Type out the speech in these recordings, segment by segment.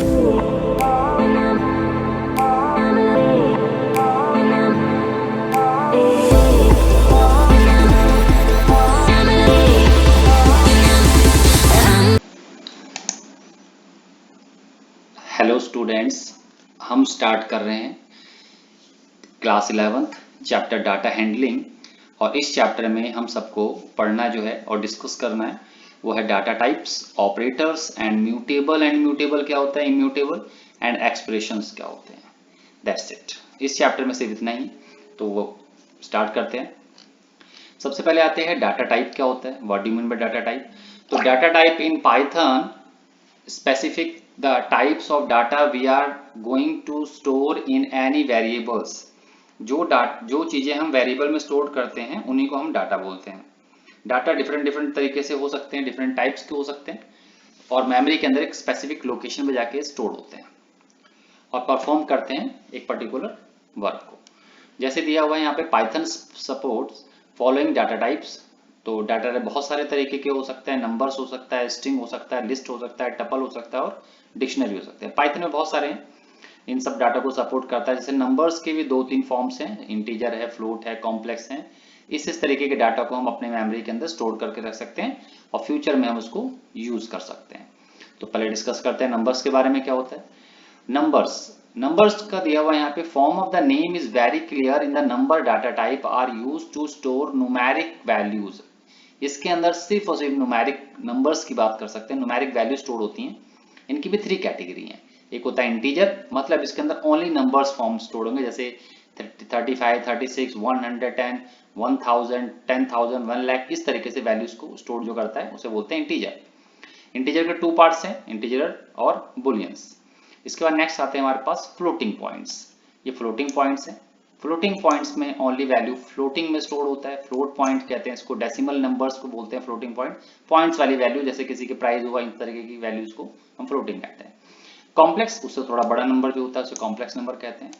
Hello students, हम start कर रहे हैं class 11th chapter data handling. और इस चैप्टर में हम सबको पढ़ना जो है और डिस्कस करना है वो है data types, operators and mutable. And mutable क्या होता है, इम्यूटेबल, एंड एक्सप्रेशंस क्या होते हैं। That's it. इस चैप्टर में सिर्फ इतना ही, तो वो स्टार्ट करते हैं। सबसे पहले आते हैं डाटा टाइप क्या होता है, what do you mean by data type. तो data type in Python specific the types of data we are going to store in any variables। जो चीजें हम वेरिएबल में स्टोर करते हैं उन्हीं को हम डाटा बोलते हैं। डाटा डिफरेंट डिफरेंट तरीके से हो सकते हैं, डिफरेंट टाइप्स के हो सकते हैं, और मेमोरी के अंदर एक स्पेसिफिक लोकेशन पे जाके स्टोर होते हैं और परफॉर्म करते हैं एक पर्टिकुलर वर्क को। जैसे दिया हुआ है यहाँ पे, Python supports following data types. तो डाटा टाइप बहुत सारे तरीके के हो सकते हैं, नंबर्स हो सकता है, स्ट्रिंग हो सकता है, लिस्ट हो सकता है, टपल हो सकता है, और डिक्शनरी हो सकते हैं। पाइथन में बहुत सारे हैं, इन सब डाटा को सपोर्ट करता है। जैसे नंबर्स के भी 2-3 फॉर्म्स हैं, इंटीजर है, फ्लोट है, कॉम्प्लेक्स है। इस तरीके के डाटा को हम अपने मेमोरी के अंदर स्टोर करके रख सकते हैं और फ्यूचर में हम उसको यूज कर सकते हैं। तो पहले डिस्कस करते हैं नंबर्स के बारे में क्या होता है। नंबर्स का दिया हुआ यहाँ पे, form of the name is very clear in the number data type are use to store numeric values. इसके अंदर सिर्फ और सिर्फ न्यूमेरिक नंबर्स की बात कर सकते हैं, न्यूमेरिक वैल्यू स्टोर होती हैं। इनकी भी 3 कैटेगरी हैं। एक होता है इंटीजर, मतलब इसके अंदर ओनली नंबर्स फॉर्म स्टोर होंगे, जैसे 35, 36, 110, 1000, 10,000, 1 लाख, इस तरीके से वैल्यूज को स्टोर जो करता है उसे बोलते हैं इंटीजर। इंटीजर के 2 पार्ट्स हैं, इंटीजर और बुलियंस। इसके बाद नेक्स्ट आते हैं हमारे पास फ्लोटिंग पॉइंट्स। ये फ्लोटिंग पॉइंट्स हैं। फ्लोटिंग पॉइंट्स में ओनली वैल्यू फ्लोटिंग में स्टोर होता है। फ्लोट पॉइंट कहते हैं इसको, डेसिमल नंबर्स को बोलते हैं फ्लोटिंग पॉइंट। पॉइंट्स वाली वैल्यू, जैसे किसी के प्राइस हुआ, इन तरीके की वैल्यूज को हम फ्लोटिंग कहते हैं। कॉम्प्लेक्स, उससे थोड़ा बड़ा नंबर जो होता है उसे कॉम्प्लेक्स नंबर कहते हैं।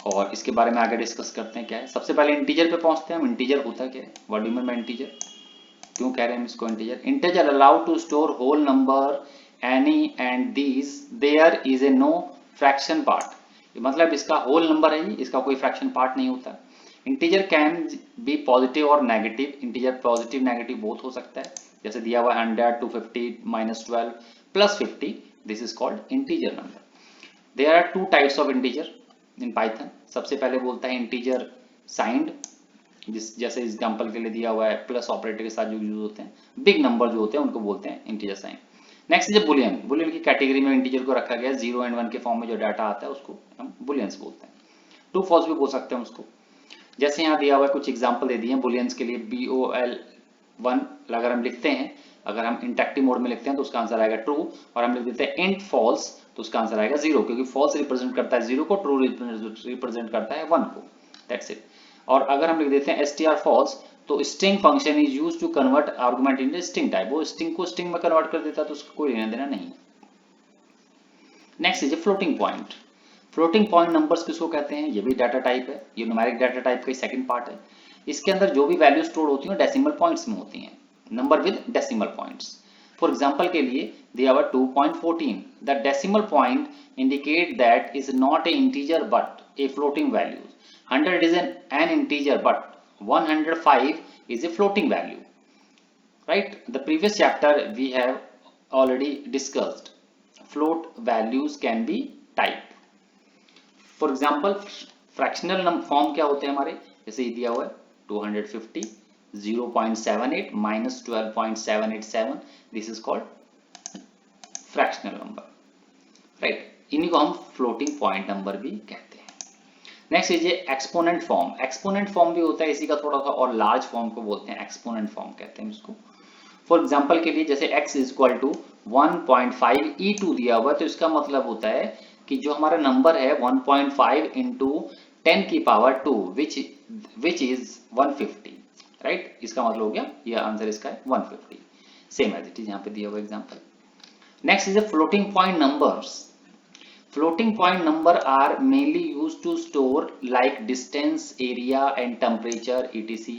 और इसके बारे में आगे डिस्कस करते हैं क्या है। सबसे पहले इंटीजर पे पहुंचते हैं हम। इंटीजर होता क्या है, what do you mean by integer, क्यों कह रहे हैं इसको integer. Integer allow to store whole number any and these there is a no fraction part. मतलब इसका होल नंबर है, इसका कोई फ्रैक्शन पार्ट नहीं होता। इंटीजर कैन बी पॉजिटिव और negative. Integer positive negative both हो सकता है, जैसे दिया हुआ 100, 250, -12, +50, this is called integer number. There are 2 types of integer in Python. सबसे पहले बोलता है इंटीजर साइंड, जैसे एग्जांपल के लिए दिया हुआ है, प्लस ऑपरेटर के साथ जो यूज होते हैं। बिग नंबर जो होते हैं उनको बोलते हैं integer sign. Next is boolean. Boolean की कैटेगरी में इंटीजर को रखा गया, 0 एंड 1 के फॉर्म में जो डाटा आता है उसको हम बुलियंस बोलते हैं। ट्रू फॉल्स भी बोल सकते हैं उसको। जैसे यहाँ दिया हुआ है, कुछ एग्जांपल दे दिए हैं बुलियंस के लिए। BOL1 अगर हम लिखते हैं, अगर हम इंटरेक्टिव मोड में लिखते हैं तो उसका आंसर आएगा ट्रू, और हम लिख देते हैं इंट फॉल्स तो उसका आंसर आएगा 0, क्योंकि फॉल्स रिप्रेजेंट करता है 0 को, ट्रू रिप्रेजेंट करता है 1 को। That's it. और अगर हम लिख देते हैं str false, तो string function is used to convert argument in string type. वो स्ट्रिंग को स्ट्रिंग में कन्वर्ट कर देता है, तो उसको कोई लेना देना नहीं। Next is floating point. Floating point numbers किसको कहते हैं, ये भी डाटा टाइप है। ये न्यूमेरिक डाटा टाइप का सेकंड पार्ट है। इसके अंदर जो भी वैल्यू स्टोर होती है डेसिमल पॉइंट्स में होती हैं, number with decimal points. For example के लिए दिया हुआ 2.14, the decimal point indicate that is not a integer but a floating value. 100 is an integer but 105 is a floating value, right? The previous chapter we have already discussed float values can be type. For example, fractional form क्या होते हैं हमारे, जैसे दिया हुआ है 250, 0.78 minus 12.787, this is called fractional number, right? इन्हीं को हम floating point number भी कहते हैं। Next is exponent form. Exponent form भी होता है इसी का थोड़ा सा, और लार्ज फॉर्म को बोलते हैं एक्सपोनेंट फॉर्म कहते हैं इसको। फॉर एग्जांपल के लिए, जैसे x is equal to 1.5 e2 दिया हुआ है, तो इसका मतलब होता है कि जो हमारा नंबर है 1.5 इंटू 10 की पावर 2 विच इज 150, राइट? इसका मतलब हो गया, ये आंसर इसका है 150, सेम एज इट इज यहाँ पे दिया हुआ example. Next is floating point numbers. Floating point number are mainly used to store like distance, area and temperature etc.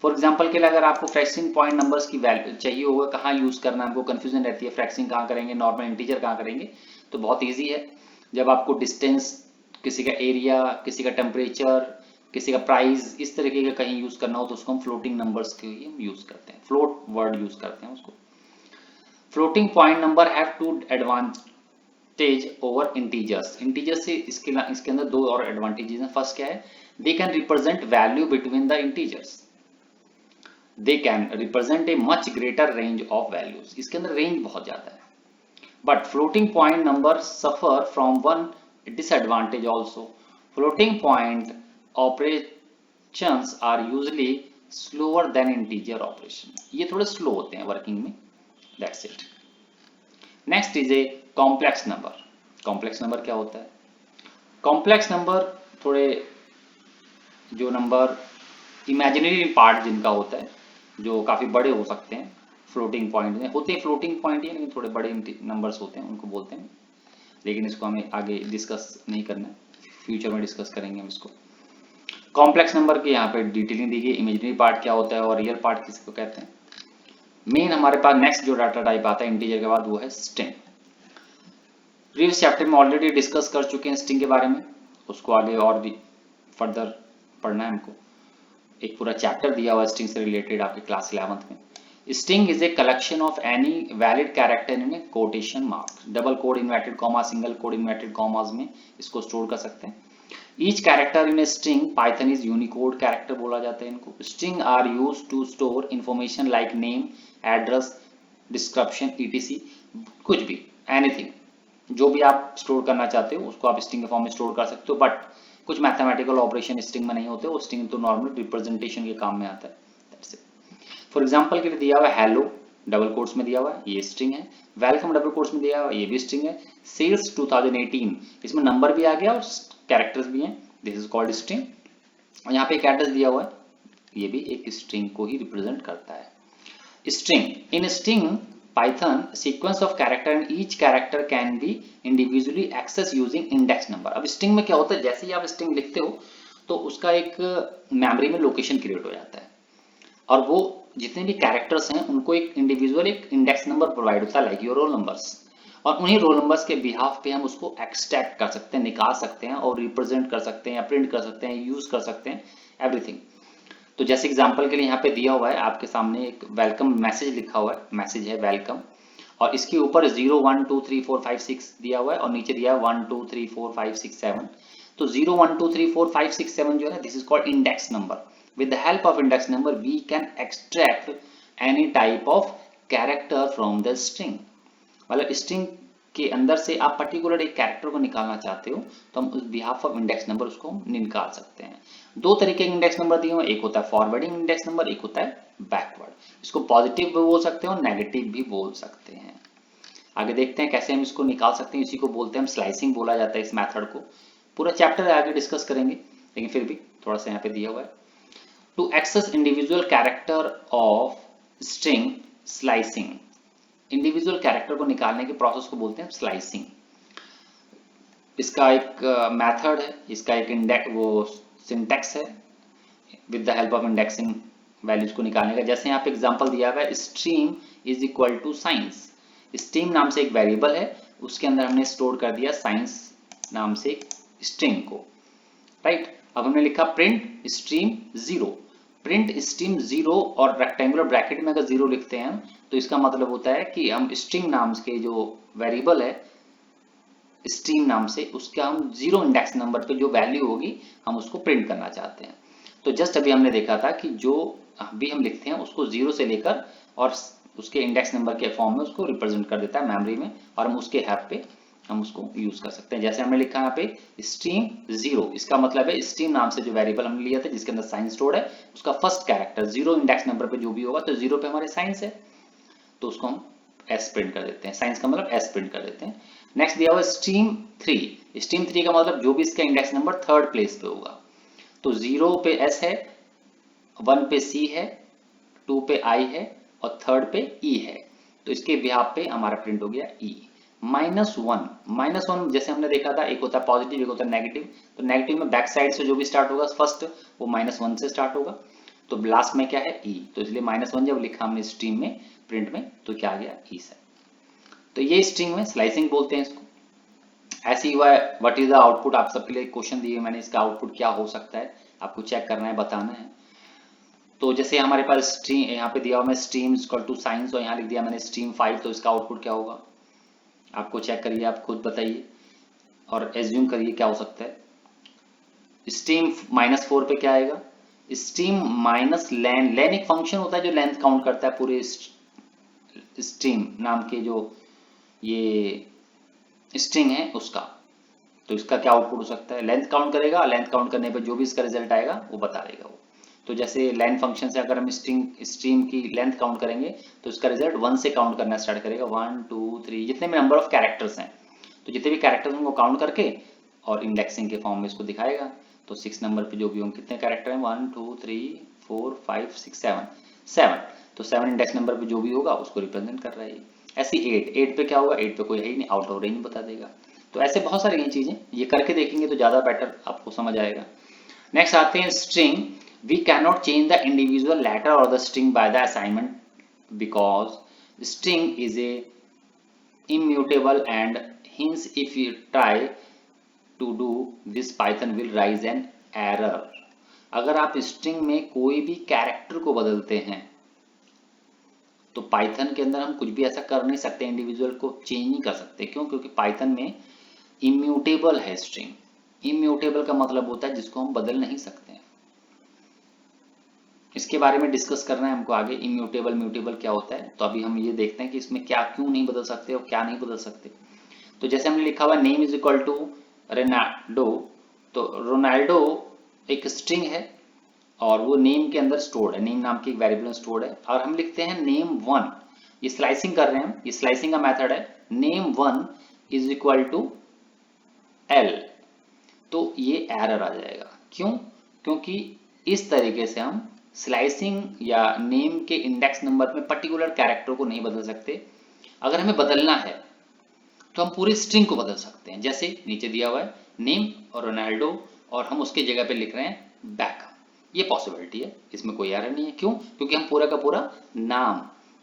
For example के लिए अगर आपको फ्रैक्शन पॉइंट नंबर्स की वैल्यू चाहिए होगा, कहाँ यूज करना है, हमको कंफ्यूजन रहती है फ्रैक्शन कहाँ करेंगे, नॉर्मल इंटीजर कहाँ करेंगे, तो बहुत ईजी है। जब आपको डिस्टेंस, किसी का एरिया, किसी का टेम्परेचर, किसी का प्राइस, इस तरीके का कहीं यूज करना हो तो उसको हम फ्लोटिंग नंबर्स के ही हम यूज करते हैं, फ्लोट वर्ड यूज करते हैं उसको। Floating point number have two advantage over integers. Integers से इसके अंदर दो और एडवांटेजेस हैं। फर्स्ट क्या है, they can represent value between the integers, they can represent a much greater range of values, इसके अंदर रेंज बहुत ज्यादा है। But floating point number suffer from one disadvantage also, floating point operations are usually slower than integer operation, ये थोड़े slow होते हैं working में, that's it. Next is a complex number. Complex number क्या होता है? कॉम्प्लेक्स नंबर थोड़े जो नंबर इमेजिनरी पार्ट जिनका होता है, जो काफी बड़े हो सकते हैं, फ्लोटिंग पॉइंट में होते हैं, फ्लोटिंग पॉइंट ही लेकिन थोड़े बड़े नंबर्स होते हैं, उनको बोलते हैं। लेकिन इसको हमें आगे डिस्कस नहीं करना है, फ्यूचर में डिस्कस करेंगे हम इसको। कॉम्प्लेक्स नंबर की यहाँ पे डिटेलिंग दी गई, इमेजिनरी पार्ट क्या होता है और रियल पार्ट किसको कहते हैं। मेन हमारे पास नेक्स्ट जो डाटा टाइप आता है इंटीजर के बाद वो है स्ट्रिंग। प्रीवियस चैप्टर में ऑलरेडी डिस्कस कर चुके हैं स्ट्रिंग के बारे में, उसको आगे और भी फर्दर पढ़ना है हमको। एक पूरा चैप्टर दिया हुआ स्ट्रिंग से रिलेटेड आपके क्लास 11th में। String is a collection of any valid character in a quotation mark, double quote inverted comma, single quote inverted commas में इसको स्टोर कर सकते हैं। Each character in a string, Python is Unicode character बोला जाता है इनको। String are used to store information like name, address, description, ETC, कुछ भी, एनीथिंग, जो भी आप स्टोर करना चाहते हो उसको आप स्ट्रिंग के फॉर्म में स्टोर कर सकते हो। बट कुछ मैथमेटिकल ऑपरेशन स्ट्रिंग में नहीं होते, वो स्ट्रिंग तो नॉर्मल रिप्रेजेंटेशन के काम में आता है। That's it. फॉर एग्जांपल के लिए दिया हुआ है हेलो, डबल कोट्स में दिया हुआ है, ये स्ट्रिंग है। वेलकम डबल कोट्स में दिया हुआ है, ये भी स्ट्रिंग है। सेल्स 2018, इसमें नंबर भी आ गया और कैरेक्टर्स भी हैं, दिस इज कॉल्ड स्ट्रिंग। और यहाँ पे एक एड्रेस दिया हुआ है, ये भी एक स्ट्रिंग को ही रिप्रेजेंट करता है। String, in string Python, sequence of character and each character can be individually accessed using index number। अब स्ट्रिंग में क्या होता है, जैसे ही आप स्ट्रिंग लिखते हो तो उसका एक मेमोरी में लोकेशन क्रिएट हो जाता है और वो जितने भी कैरेक्टर्स हैं उनको एक इंडिविजुअल एक इंडेक्स नंबर प्रोवाइड होता है, लाइक योर रोल नंबर्स, और उन्हीं रोल नंबर्स के बिहाफ पे हम उसको एक्सट्रैक्ट कर सकते हैं, निकाल सकते हैं और रिप्रेजेंट कर सकते हैं या प्रिंट कर सकते हैं, यूज कर सकते हैं, एवरीथिंग। तो जैसे एग्जांपल के लिए यहाँ पे दिया हुआ है आपके सामने एक वेलकम मैसेज लिखा हुआ है, मैसेज है वेलकम, और इसके ऊपर 0 1 2 3 4 5 6 दिया हुआ है और नीचे दिया है 1 2 3 4 5 6 7। तो 0 1 2 3 4 5 6 7 जो है this is called index number. With the help of index number we can extract any type of character from the string. मतलब स्ट्रिंग के अंदर से आप पर्टिकुलर एक कैरेक्टर को निकालना चाहते हो तो हम उस बिहाफ ऑफ इंडेक्स नंबर उसको निकाल सकते हैं। दो तरीके के इंडेक्स नंबर दिए हुए, एक होता है फॉरवर्डिंग इंडेक्स नंबर, एक होता है बैकवर्ड। इसको पॉजिटिव भी बोल सकते हैं और नेगेटिव भी बोल सकते हैं। आगे देखते हैं कैसे हम इसको निकाल सकते हैं, इसी को बोलते हैं हम स्लाइसिंग बोला जाता है इस मेथड को। पूरा चैप्टर आगे डिस्कस करेंगे लेकिन फिर भी थोड़ा सा यहाँ पे दिया हुआ है। To access individual character of string, slicing, individual character को निकालने के प्रोसेस को बोलते हैं स्लाइसिंग। इसका एक मेथड है, इसका एक इंडेक्स वो सिंटैक्स है with the help of indexing values को निकालने का। जैसे यहाँ पे एग्जांपल दिया हुआ है, stream is equal to science. Stream नाम से एक वेरिएबल है, उसके अंदर हमने स्टोर कर दिया साइंस नाम से एक स्ट्रिंग को, राइट। अब हमने लिखा प्रिंट स्ट्रीम 0, प्रिंट स्ट्रीम 0 और रेक्टेंगुलर ब्रैकेट में अगर 0 लिखते हैं तो इसका मतलब होता है कि हम स्ट्रिंग नाम के जो वेरिएबल है स्ट्रीम नाम से, उसका हम 0 इंडेक्स नंबर पे जो वैल्यू होगी हम उसको प्रिंट करना चाहते हैं। तो जस्ट अभी हमने देखा था कि जो भी हम लिखते हैं उसको 0 से लेकर और उसके इंडेक्स नंबर के फॉर्म में उसको रिप्रेजेंट कर देता है मेमोरी में, और हम उसके हेल्प पे हम उसको यूज कर सकते हैं। जैसे हमने लिखा यहाँ पे स्ट्रीम 0, इसका मतलब है स्ट्रीम नाम से जो वेरिएबल हमने लिया था जिसके अंदर साइंस स्टोर्ड है, उसका फर्स्ट कैरेक्टर 0 इंडेक्स नंबर पे जो भी होगा, तो 0 पे हमारे साइंस है तो उसको हम एस प्रिंट कर देते हैं, साइंस का मतलब एस प्रिंट कर देते हैं। नेक्स्ट दिया हुआ स्ट्रीम 3, स्ट्रीम 3 का मतलब जो भी इसका इंडेक्स नंबर थर्ड प्लेस पे होगा, तो 0 पे एस है, 1 पे सी है, 2 पे आई है और थर्ड पे ई है, तो इसके बिहाफ पे हमारा प्रिंट हो गया ई। -1 जैसे हमने देखा था, एक होता है पॉजिटिव एक होता है नेगेटिव, तो नेगेटिव में बैक साइड से जो भी स्टार्ट होगा फर्स्ट वो -1 से स्टार्ट होगा, तो लास्ट में क्या है, ई, तो इसलिए -1 जब लिखा हमने स्ट्रीम में प्रिंट में तो क्या आ गया, ई से। तो ये स्ट्रिंग में स्लाइसिंग बोलते हैं इसको। ऐसे ही हुआ है व्हाट इज द आउटपुट, आप सबके लिए क्वेश्चन दिए मैंने, इसका आउटपुट क्या हो सकता है आपको चेक करना है, बताना है। तो जैसे हमारे पास स्ट्रीम यहाँ पे दिया हुआ मैं स्ट्रीम इक्वल टू साइंस, और यहाँ लिख दिया मैंने स्ट्रीम 5, तो इसका आउटपुट क्या होगा आपको चेक करिए, आप खुद बताइए और एज्यूम करिए क्या हो सकता है। स्ट्रीम -4 पे क्या आएगा, स्ट्रीम माइनस लेन, लेन एक फंक्शन होता है जो लेंथ काउंट करता है पूरे स्ट्रीम नाम के जो ये स्ट्रिंग है उसका। तो इसका क्या आउटपुट हो सकता है, लेंथ काउंट करेगा, लेंथ काउंट करने पर जो भी इसका रिजल्ट आएगा वो बता देगा वो। तो जैसे लेन फंक्शन से अगर हम स्ट्रीम की लेंथ काउंट करेंगे तो इसका रिजल्ट 1 से काउंट करना स्टार्ट करेगा, 1 2 3 जितने भी नंबर ऑफ कैरेक्टर्स हैं, तो जितने भी कैरेक्टर्स उनको काउंट करके और इंडेक्सिंग के फॉर्म में इसको दिखाएगा। तो 6 नंबर पे जो भी होंगे, कितने कैरेक्टर हैं, 1 2 3 4 5 6 7, तो 7 इंडेक्स नंबर पे जो भी होगा उसको रिप्रेजेंट कर रहा है। ऐसे 8 पे क्या होगा, 8 पे कोई है ही नहीं, आउट ऑफ रेंज बता देगा। तो ऐसे बहुत सारी ये चीजें, ये करके देखेंगे तो ज्यादा बेटर आपको समझ आएगा। नेक्स्ट आते हैं string. We can not change the individual letter और the string by the assignment because string is a immutable and hence if you try to do this Python will raise an error। अगर आप string में कोई भी character को बदलते हैं तो पाइथन के अंदर हम कुछ भी ऐसा कर नहीं सकते, इंडिविजुअल को चेंज नहीं कर सकते। क्यों? क्योंकि पाइथन में इम्यूटेबल है स्ट्रिंग। इम्यूटेबल का मतलब होता है जिसको हम बदल नहीं सकते हैं। इसके बारे में डिस्कस करना है हमको आगे, इम्यूटेबल म्यूटेबल क्या होता है। तो अभी हम ये देखते हैं कि इसमें क्या क्यों नहीं बदल सकते और क्या नहीं बदल सकते। तो जैसे हमने लिखा हुआ name is equal to Ronaldo, तो रोनाल्डो एक स्ट्रिंग है और वो नेम के अंदर स्टोर्ड है, नेम नाम की एक वेरिएबल स्टोर्ड है। और हम लिखते हैं नेम 1, ये स्लाइसिंग कर रहे हैं, ये स्लाइसिंग का मेथड है, name 1 is equal to L, तो ये एरर आ जाएगा। क्यों? क्योंकि इस तरीके से हम स्लाइसिंग या नेम के इंडेक्स नंबर में पर्टिकुलर कैरेक्टर को नहीं बदल सकते। अगर हमें बदलना है तो हम पूरे स्ट्रिंग को बदल सकते हैं। जैसे नीचे दिया हुआ है नेम और रोनाल्डो और हम उसके जगह पे लिख रहे हैं बैकअप, ये पॉसिबिलिटी है, इसमें कोई एरर नहीं है। क्यों? क्योंकि हम पूरा का पूरा नाम,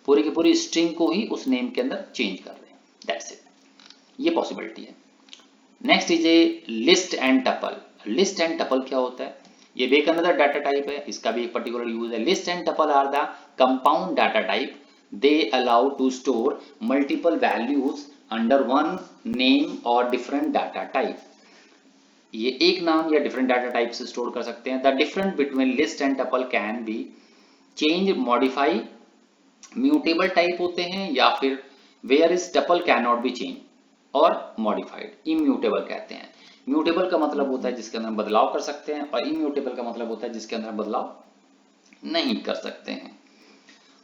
पूरी की पूरी स्ट्रिंग को ही उस नेम के अंदर चेंज कर रहे हैं, दैट्स इट, ये पॉसिबिलिटी है। Next is A list and tuple. List and tuple क्या होता है? ये भी एक अनदर डाटा टाइप है, इसका भी एक पर्टिकुलर यूज है। List and tuple are the compound data type, they allow to store multiple values under one name और डिफरेंट डाटा टाइप। ये एक नाम या डिफरेंट डाटा टाइप से स्टोर कर सकते हैं। The difference between list and tuple can be change, modify, mutable type होते हैं, या फिर where is tuple can not be change और मॉडिफाइड, इम्यूटेबल कहते हैं। म्यूटेबल का मतलब होता है जिसके अंदर बदलाव कर सकते हैं, और इम्यूटेबल का मतलब होता है जिसके अंदर बदलाव नहीं कर सकते हैं।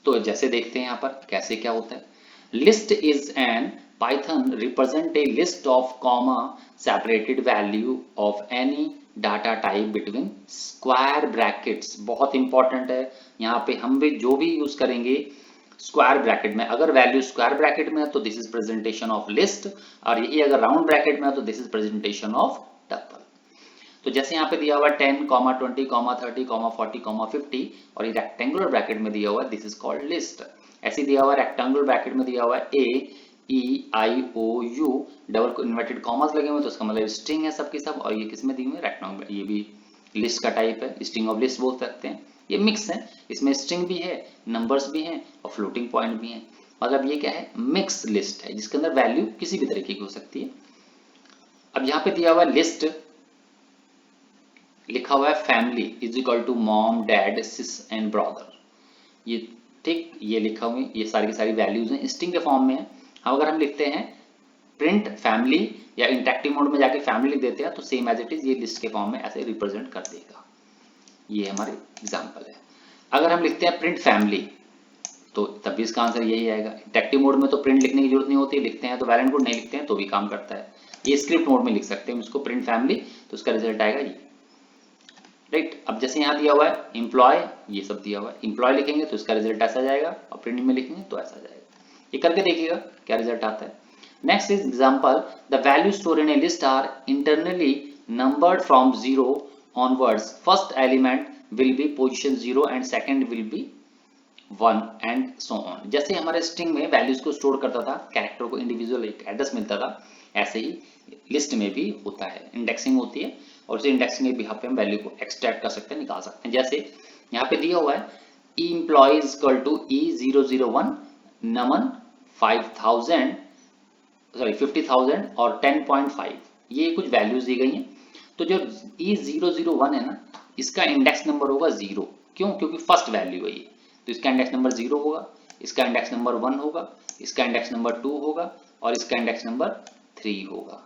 तो जैसे देखते हैं यहाँ पर कैसे क्या होता है। List is an Python represent a list of comma separated value of any data type between square brackets। बहुत इंपॉर्टेंट है, यहाँ पे हम भी जो भी यूज करेंगे स्क्वायर ब्रैकेट में। अगर वैल्यू स्क्वायर ब्रैकेट में है तो this is presentation of list, और यही अगर राउंड ब्रैकेट में है तो this is presentation of tuple. तो जैसे यहाँ पे दिया हुआ 10, 20, 30, 40, 50 और ये रेक्टेंगुलर ब्रैकेट में दिया हुआ है, दिस इज कॉल्ड लिस्ट। ऐसे दिया हुआ रेक्टेंगुलर ब्रैकेट में दिया हुआ है AEIOU, डबल इन्वर्टेड कॉमर्स लगे हुए तो उसका मतलब स्ट्रिंग है सबके सब, और ये किस में दी हुई है, रेक्टेंगुलर। ये भी लिस्ट का टाइप है, स्ट्रिंग ऑफ लिस्ट बोल सकते हैं। ये मिक्स है, इसमें स्ट्रिंग भी है, नंबर्स भी हैं और फ्लोटिंग पॉइंट भी है। मतलब ये क्या है, मिक्स लिस्ट है जिसके अंदर वैल्यू किसी भी तरीके की हो सकती है। अब यहाँ पे दिया हुआ लिस्ट, लिखा हुआ है family is equal to mom, dad, sis and brother, ये ठीक, ये लिखा हुआ है, ये सारी की सारी वैल्यूज हैं, स्ट्रिंग के फॉर्म में है। अगर हम लिखते हैं प्रिंट फैमिली या इंटरेक्टिव मोड में जाके फैमिली लिख देते हैं तो सेम एज इट इज ये लिस्ट के फॉर्म में ऐसे रिप्रेजेंट कर देगा। ये हमारे एग्जांपल है। अगर हम लिखते हैं प्रिंट फैमिली तो तब भी इसका आंसर यही आएगा। इंटरेक्टिव मोड में तो प्रिंट लिखने की जरूरत नहीं होती, लिखते हैं तो वैलेंट कोड, नहीं लिखते हैं तो भी काम करता है। ये स्क्रिप्ट मोड में लिख सकते हैं इसको प्रिंट फैमिली, तो उसका रिजल्ट आएगा ये, राइट। अब जैसे यहाँ दिया हुआ है एम्प्लॉय, ये सब दिया हुआ है, एम्प्लॉय लिखेंगे तो इसका रिजल्ट ऐसा जाएगा और प्रिंट में लिखेंगे तो ऐसा जाएगा। ये करके देखिएगा क्या रिजल्ट आता है। Next is example, the value store in a list are internally numbered from 0 onwards, first element will be position 0 and second will be 1 and so on. जैसे हमारे स्ट्रिंग में वैल्यूज को स्टोर करता था, कैरेक्टर को individual एक address मिलता था, ऐसे ही लिस्ट में भी होता है, इंडेक्सिंग होती है और उसी इंडेक्सिंग के बिहाफ पे हम वैल्यू को एक्सट्रैक्ट कर सकते हैं, निकाल सकते हैं। जैसे यहाँ पे दिया हुआ है employee equal to E001 Naman 5000 sorry 50,000 और 10.5, ये कुछ वैल्यूज दी गई हैं। तो जो E001 है ना, इसका इंडेक्स नंबर होगा 0। क्यों? क्योंकि फर्स्ट वैल्यू है ये, तो इसका इंडेक्स नंबर 0 होगा, इसका इंडेक्स नंबर 1 होगा, इसका इंडेक्स नंबर 2 होगा और इसका इंडेक्स नंबर 3 होगा,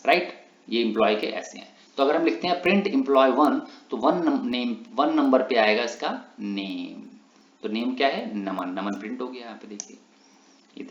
राइट। ये एम्प्लॉय के ऐसे हैं। तो अगर हम लिखते हैं प्रिंट एम्प्लॉय 1, तो 1 नंबर पे आएगा इसका नेम। तो नेम क्या है? नमन। नमन प्रिंट हो गया यहाँ पे, देखिए ये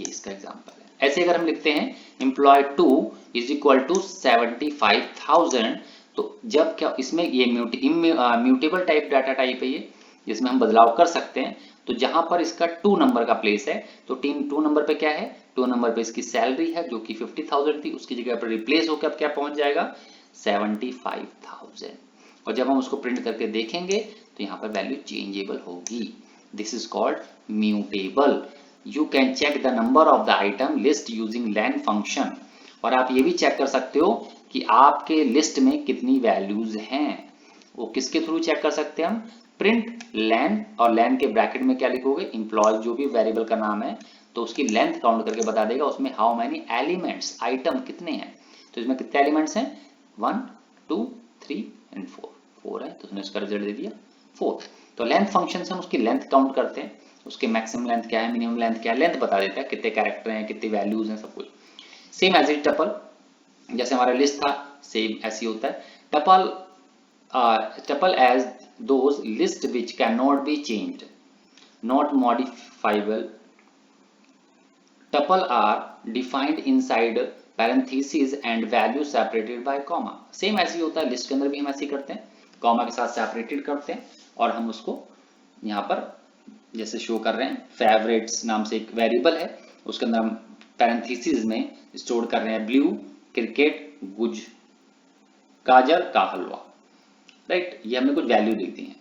इसका एग्जांपल है। ऐसे अगर हम लिखते हैं एम्प्लॉय 2 इज इक्वल टू 75,000, तो जब क्या इसमें ये म्यूटेबल टाइप डाटा टाइप है, ये जिसमें हम बदलाव कर सकते हैं। तो जहां पर इसका 2 नंबर का प्लेस है, तो 2 नंबर पे क्या है? 2 नंबर पे इसकी सैलरी है जो कि 50,000 थी, उसकी जगह पर रिप्लेस होकर अब क्या पहुंच जाएगा? 75,000। और जब हम उसको प्रिंट करके देखेंगे तो यहाँ पर वैल्यू चेंजेबल होगी। This is called mutable. You can check the number of the item list using len function. और आप ये भी चेक कर सकते हो कि आपके लिस्ट में कितनी वैल्यूज हैं। वो किसके थ्रू चेक कर सकते हैं हम? प्रिंट लेन, और लेन के ब्रैकेट में क्या लिखोगे? एम्प्लॉय जो भी वेरिएबल का नाम है, तो उसकी लेंथ काउंट करके बता देगा उसमें हाउ मैनी एलिमेंट्स, आइटम कितने हैं। तो इसमें कितने एलिमेंट्स हैं? 1 2 3 एंड 4 है, तो उसने उसका रिजल्ट दे दिया 4। तो लेंथ फंक्शन से हम उसकी लेंथ काउंट करते हैं, उसके मैक्सिमम लेंथ क्या है, मिनिमम लेंथ क्या है, लेंथ बता देता है, कितने कैरेक्टर हैं, कितनी वैल्यूज हैं, सब कुछ। सेम एज इट टपल, जैसे हमारा लिस्ट था सेम ऐसे ही होता है। Tuple as those list which can not be changed, not modifiable. Tuple are defined inside parenthesis and value separated by comma. Same ऐसे ही होता है, लिस्ट के अंदर भी हम ऐसे ही करते हैं, कॉमा के साथ सेपरेटेड करते हैं और हम उसको यहाँ पर जैसे शो कर रहे हैं। फेवरेट्स नाम से एक वेरिएबल है, उसके अंदर हम पैरेंथेसिस में स्टोर कर रहे हैं ब्लू, क्रिकेट, गुज, गाजर का हलवा, राइट। ये हमने कुछ वैल्यू दे दी है।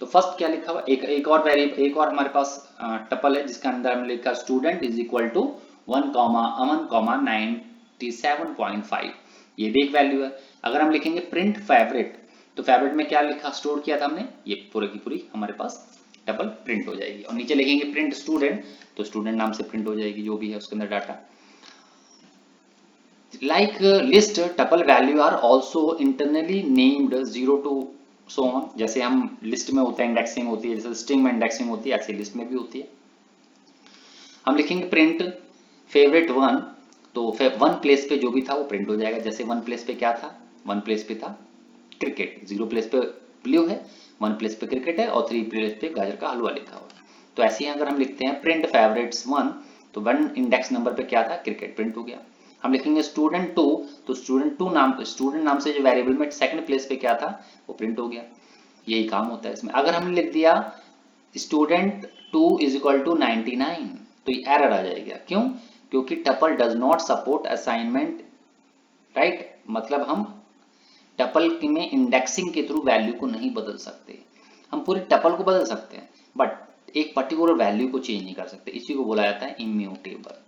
तो फर्स्ट क्या लिखा हुआ? एक और वेरिएबल, एक और हमारे पास टपल है जिसका अंदर हमने लिखा स्टूडेंट इज इक्वल टू 1 अमन 97.5, ये भी एक वैल्यू है। अगर हम लिखेंगे प्रिंट फेवरेट, तो फेवरेट में क्या लिखा स्टोर किया था हमने, ये पूरी की पूरी हमारे पास टपल प्रिंट हो जाएगी। और नीचे लिखेंगे प्रिंट स्टूडेंट, तो स्टूडेंट नाम से प्रिंट हो जाएगी जो भी है उसके अंदर data. Like list, tuple value are also internally named 0 to so on। जैसे हम लिस्ट में होता है इंडेक्सिंग होती है, जैसे स्ट्रिंग में इंडेक्सिंग होती है, ऐसे लिस्ट में भी होती है। हम लिखेंगे प्रिंट फेवरेट 1, तो 1 प्लेस पे जो भी था वो प्रिंट हो जाएगा। जैसे 1 प्लेस पे क्या था? 1 प्लेस पे था क्रिकेट, 0 प्लेस पे ब्लू है, 1 प्लेस पे क्रिकेट है और 3 प्लेस पे गाजर का हलवा लिखा हुआ है। तो ऐसे ही अगर हम लिखते हैं प्रिंट फेवरेट्स 1, तो 1 इंडेक्स नंबर पे क्या था? क्रिकेट, प्रिंट हो गया। हम लिखेंगे स्टूडेंट 2, तो स्टूडेंट नाम से जो वेरिएबल में सेकंड प्लेस पे क्या था वो प्रिंट हो गया। यही काम होता है इसमें। अगर हमने लिख दिया स्टूडेंट 2 इज इक्वल टू 99, तो ये एरर आ जाएगा। क्यों? क्योंकि tuple does not support assignment, right. मतलब हम टपल में इंडेक्सिंग के थ्रू वैल्यू को नहीं बदल सकते। हम पूरी टपल को बदल सकते हैं बट एक पर्टिकुलर वैल्यू को चेंज नहीं कर सकते, इसी को बोला जाता है immutable.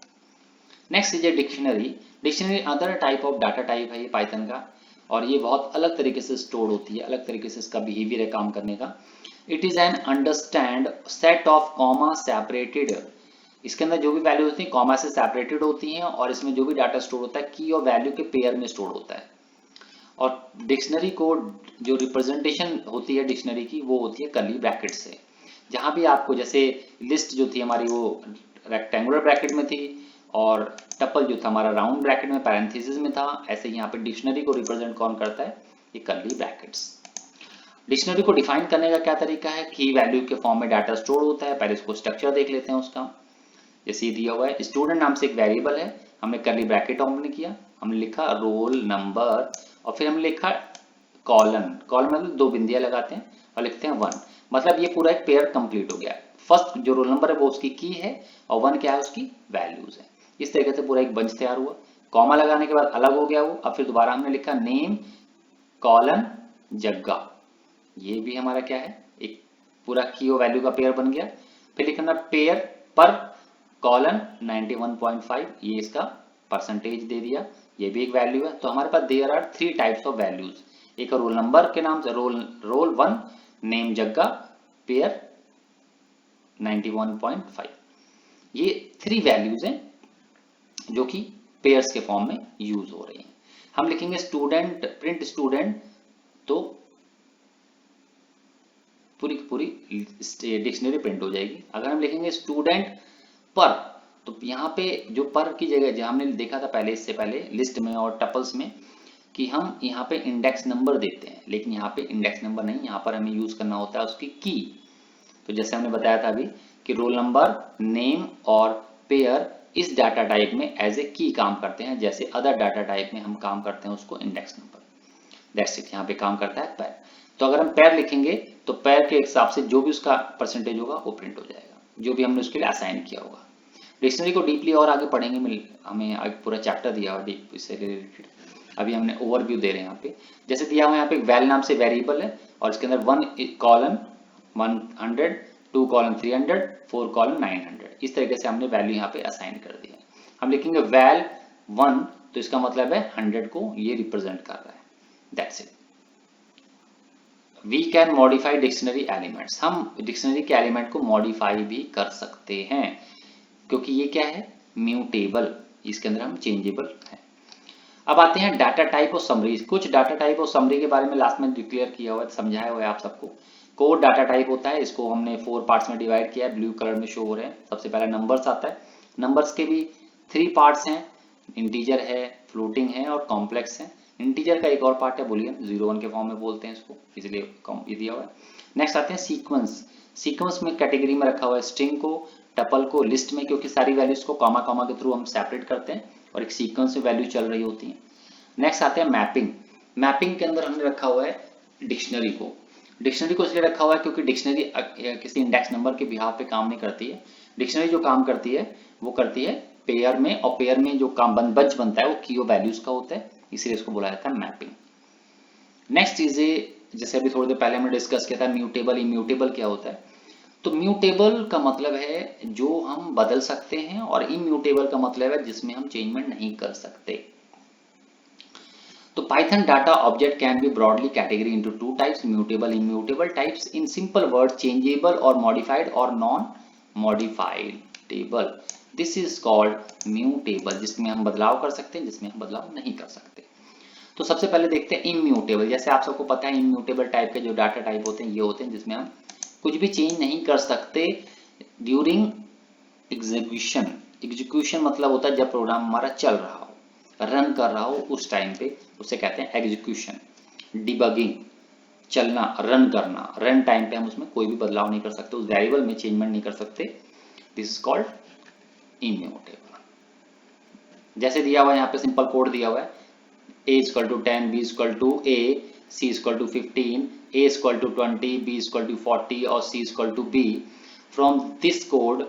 Next is a dictionary. Dictionary other type of data type है ये पाइथन का, और ये बहुत अलग तरीके से स्टोर होती है, अलग तरीके से इसका बिहेवियर है काम करने का। It is an understand set of comma separated. इसके अंदर जो भी वैल्यू होती है कॉमा से सेपरेटेड होती हैं, और इसमें जो भी डाटा स्टोर होता है की और वैल्यू के पेयर में स्टोर होता है। और डिक्शनरी को जो रिप्रेजेंटेशन होती है डिक्शनरी की, वो होती है कर्ली ब्रैकेट से। जहां भी आपको, जैसे लिस्ट जो थी हमारी वो रेक्टेंगुलर ब्रैकेट में थी, और टपल जो था हमारा राउंड ब्रैकेट में पैरेंथेसिस में था, ऐसे यहाँ पे डिक्शनरी को रिप्रेजेंट कौन करता है? ये कर्ली ब्रैकेट्स। डिक्शनरी को डिफाइन करने का क्या तरीका है? की वैल्यू के फॉर्म में डाटा स्टोर होता है। पहले इसको स्ट्रक्चर देख लेते हैं उसका। जैसे दिया हुआ है स्टूडेंट नाम से एक वेरिएबल है, हमने कर्ली ब्रैकेट ओपन किया, हमने लिखा रोल नंबर, और फिर हमने लिखा कॉलन। कॉलन मतलब 2 बिंदियां लगाते हैं और लिखते हैं 1। मतलब ये पूरा एक पेयर कंप्लीट हो गया। फर्स्ट जो रोल नंबर है वो उसकी की है, और 1 क्या है? उसकी वैल्यूज है। इस तरीके से पूरा एक बंच तैयार हुआ। कॉमा लगाने के बाद अलग हो गया वो। अब फिर दोबारा हमने लिखा नेम कॉलन जग्गा, ये भी हमारा क्या है, एक पूरा की और वैल्यू का पेयर बन गया। फिर लिखना पेयर पर कॉलन 91.5, ये इसका परसेंटेज दे दिया, ये भी एक वैल्यू है। तो हमारे पास there are 3 types of values, एक रोल नंबर के नाम से रोल 1, नेम जग्गा, पेयर 91.5। ये 3 वैल्यूज हैं जो कि पेयर्स के फॉर्म में यूज हो रही हैं। हम लिखेंगे स्टूडेंट, प्रिंट स्टूडेंट, तो पूरी की पूरी डिक्शनरी प्रिंट हो जाएगी। अगर हम लिखेंगे स्टूडेंट पर, तो यहाँ पे जो पर की जगह, जो हमने देखा था पहले, इससे पहले लिस्ट में और टपल्स में, कि हम यहाँ पे इंडेक्स नंबर देते हैं, लेकिन यहाँ पे इंडेक्स नंबर नहीं, यहाँ पर हमें यूज करना होता है उसकी की। तो जैसे हमने बताया था अभी कि रोल नंबर, नेम और पेयर इस डाटा टाइप में एज ए की काम करते हैं, जैसे अदर डाटा टाइप में हम काम करते हैं उसको इंडेक्स नंबर। दैट्स इट, यहाँ पे काम करता है पैर। तो अगर हम पैर लिखेंगे तो पैर के हिसाब से जो भी उसका परसेंटेज होगा वो प्रिंट हो जाएगा, जो भी हमने उसके लिए असाइन किया होगा। डिक्शनरी को डीपली और आगे पढ़ेंगे, हमें आगे पूरा चैप्टर दिया हुआ डीप इससे रिलेटेड, अभी हमने ओवरव्यू दे रहे हैं यहाँ पे। जैसे दिया हुआ यहाँ पे वैल नाम से वेरिएबल है और इसके अंदर 1 कॉलन 100, 2 कॉलन 300, 4 कॉलन 900, इस तरीके से हमने वैल्यू यहाँ पे असाइन कर दिया। हम लिखेंगे वैल 1, तो इसका मतलब है 100 को ये रिप्रेजेंट कर रहा है। That's it. We can modify dictionary elements, हम डिक्शनरी के एलिमेंट को मॉडिफाई भी कर सकते हैं, क्योंकि ये क्या है, म्यूटेबल, इसके अंदर हम चेंजेबल है। अब आते हैं डाटा टाइप और समरी। कुछ डाटा टाइप और समरी के बारे में लास्ट में डिक्लेयर किया हुआ है, समझाया हुआ है आप सबको। कोड डाटा टाइप होता है, इसको हमने 4 पार्ट्स में डिवाइड किया है, ब्लू कलर में शो हो रहे हैं। सबसे पहले नंबर्स आता है, नंबर्स के भी 3 पार्ट्स हैं, इंटीजर है, फ्लोटिंग है और कॉम्प्लेक्स है। इंटीजर का एक और पार्ट है बुलियन, 0 1 के फॉर्म में बोलते हैं इसको, इसलिए ये दिया हुआ है। नेक्स्ट आते हैं सीक्वेंस। सीक्वेंस में कैटेगरी में रखा हुआ है स्ट्रिंग को, टपल को, लिस्ट में, क्योंकि सारी वैल्यूज को कॉमा कॉमा के थ्रू हम सेपरेट करते हैं और एक सीक्वेंस में वैल्यू चल रही होती है। नेक्स्ट आते हैं मैपिंग। मैपिंग के अंदर हमने रखा हुआ है डिक्शनरी को। डिक्शनरी को इसलिए रखा हुआ है क्योंकि डिक्शनरी किसी इंडेक्स नंबर के बिहाफ पे काम नहीं करती है। डिक्शनरी जो काम करती है वो करती है पेयर में, और पेयर में जो काम बंच बनता है वो की वैल्यूज का होता है, इसलिए इसको बुलाया जाता है मैपिंग। नेक्स्ट चीजें, जैसे अभी थोड़ी देर पहले हमने डिस्कस किया था म्यूटेबल, इम्यूटेबल क्या होता है। तो म्यूटेबल का मतलब है जो हम बदल सकते हैं, और इम्यूटेबल का मतलब है जिसमें हम चेंजमेंट नहीं कर सकते। तो Python data object can be broadly categorized into 2 types, mutable, immutable types. In simple words, changeable or modified or non-modifiable. This is called mutable, जिसमें हम बदलाव कर सकते हैं, जिसमें हम बदलाव नहीं कर सकते। तो सबसे पहले देखते हैं इम्यूटेबल। जैसे आप सबको पता है इम्यूटेबल टाइप के जो डाटा टाइप होते हैं ये होते हैं जिसमें हम कुछ भी चेंज नहीं कर सकते ड्यूरिंग एग्जीक्यूशन। एग्जीक्यूशन मतलब होता है जब प्रोग्राम हमारा चल रहा हो, रन कर रहा हो, उस टाइम पे उसे कहते हैं एग्जीक्यूशन। डिबगिंग, चलना, रन करना, रन टाइम पे हम उसमें कोई भी बदलाव नहीं कर सकते, उस वेरिएबल में चेंजमेंट नहीं कर सकते। This is called immutable. जैसे दिया हुआ है यहाँ पे सिंपल कोड दिया हुआ है, a equal to 10, b equal to a, c equal to 15, a equal to 20, b equal to 40 और c equal to b। From this code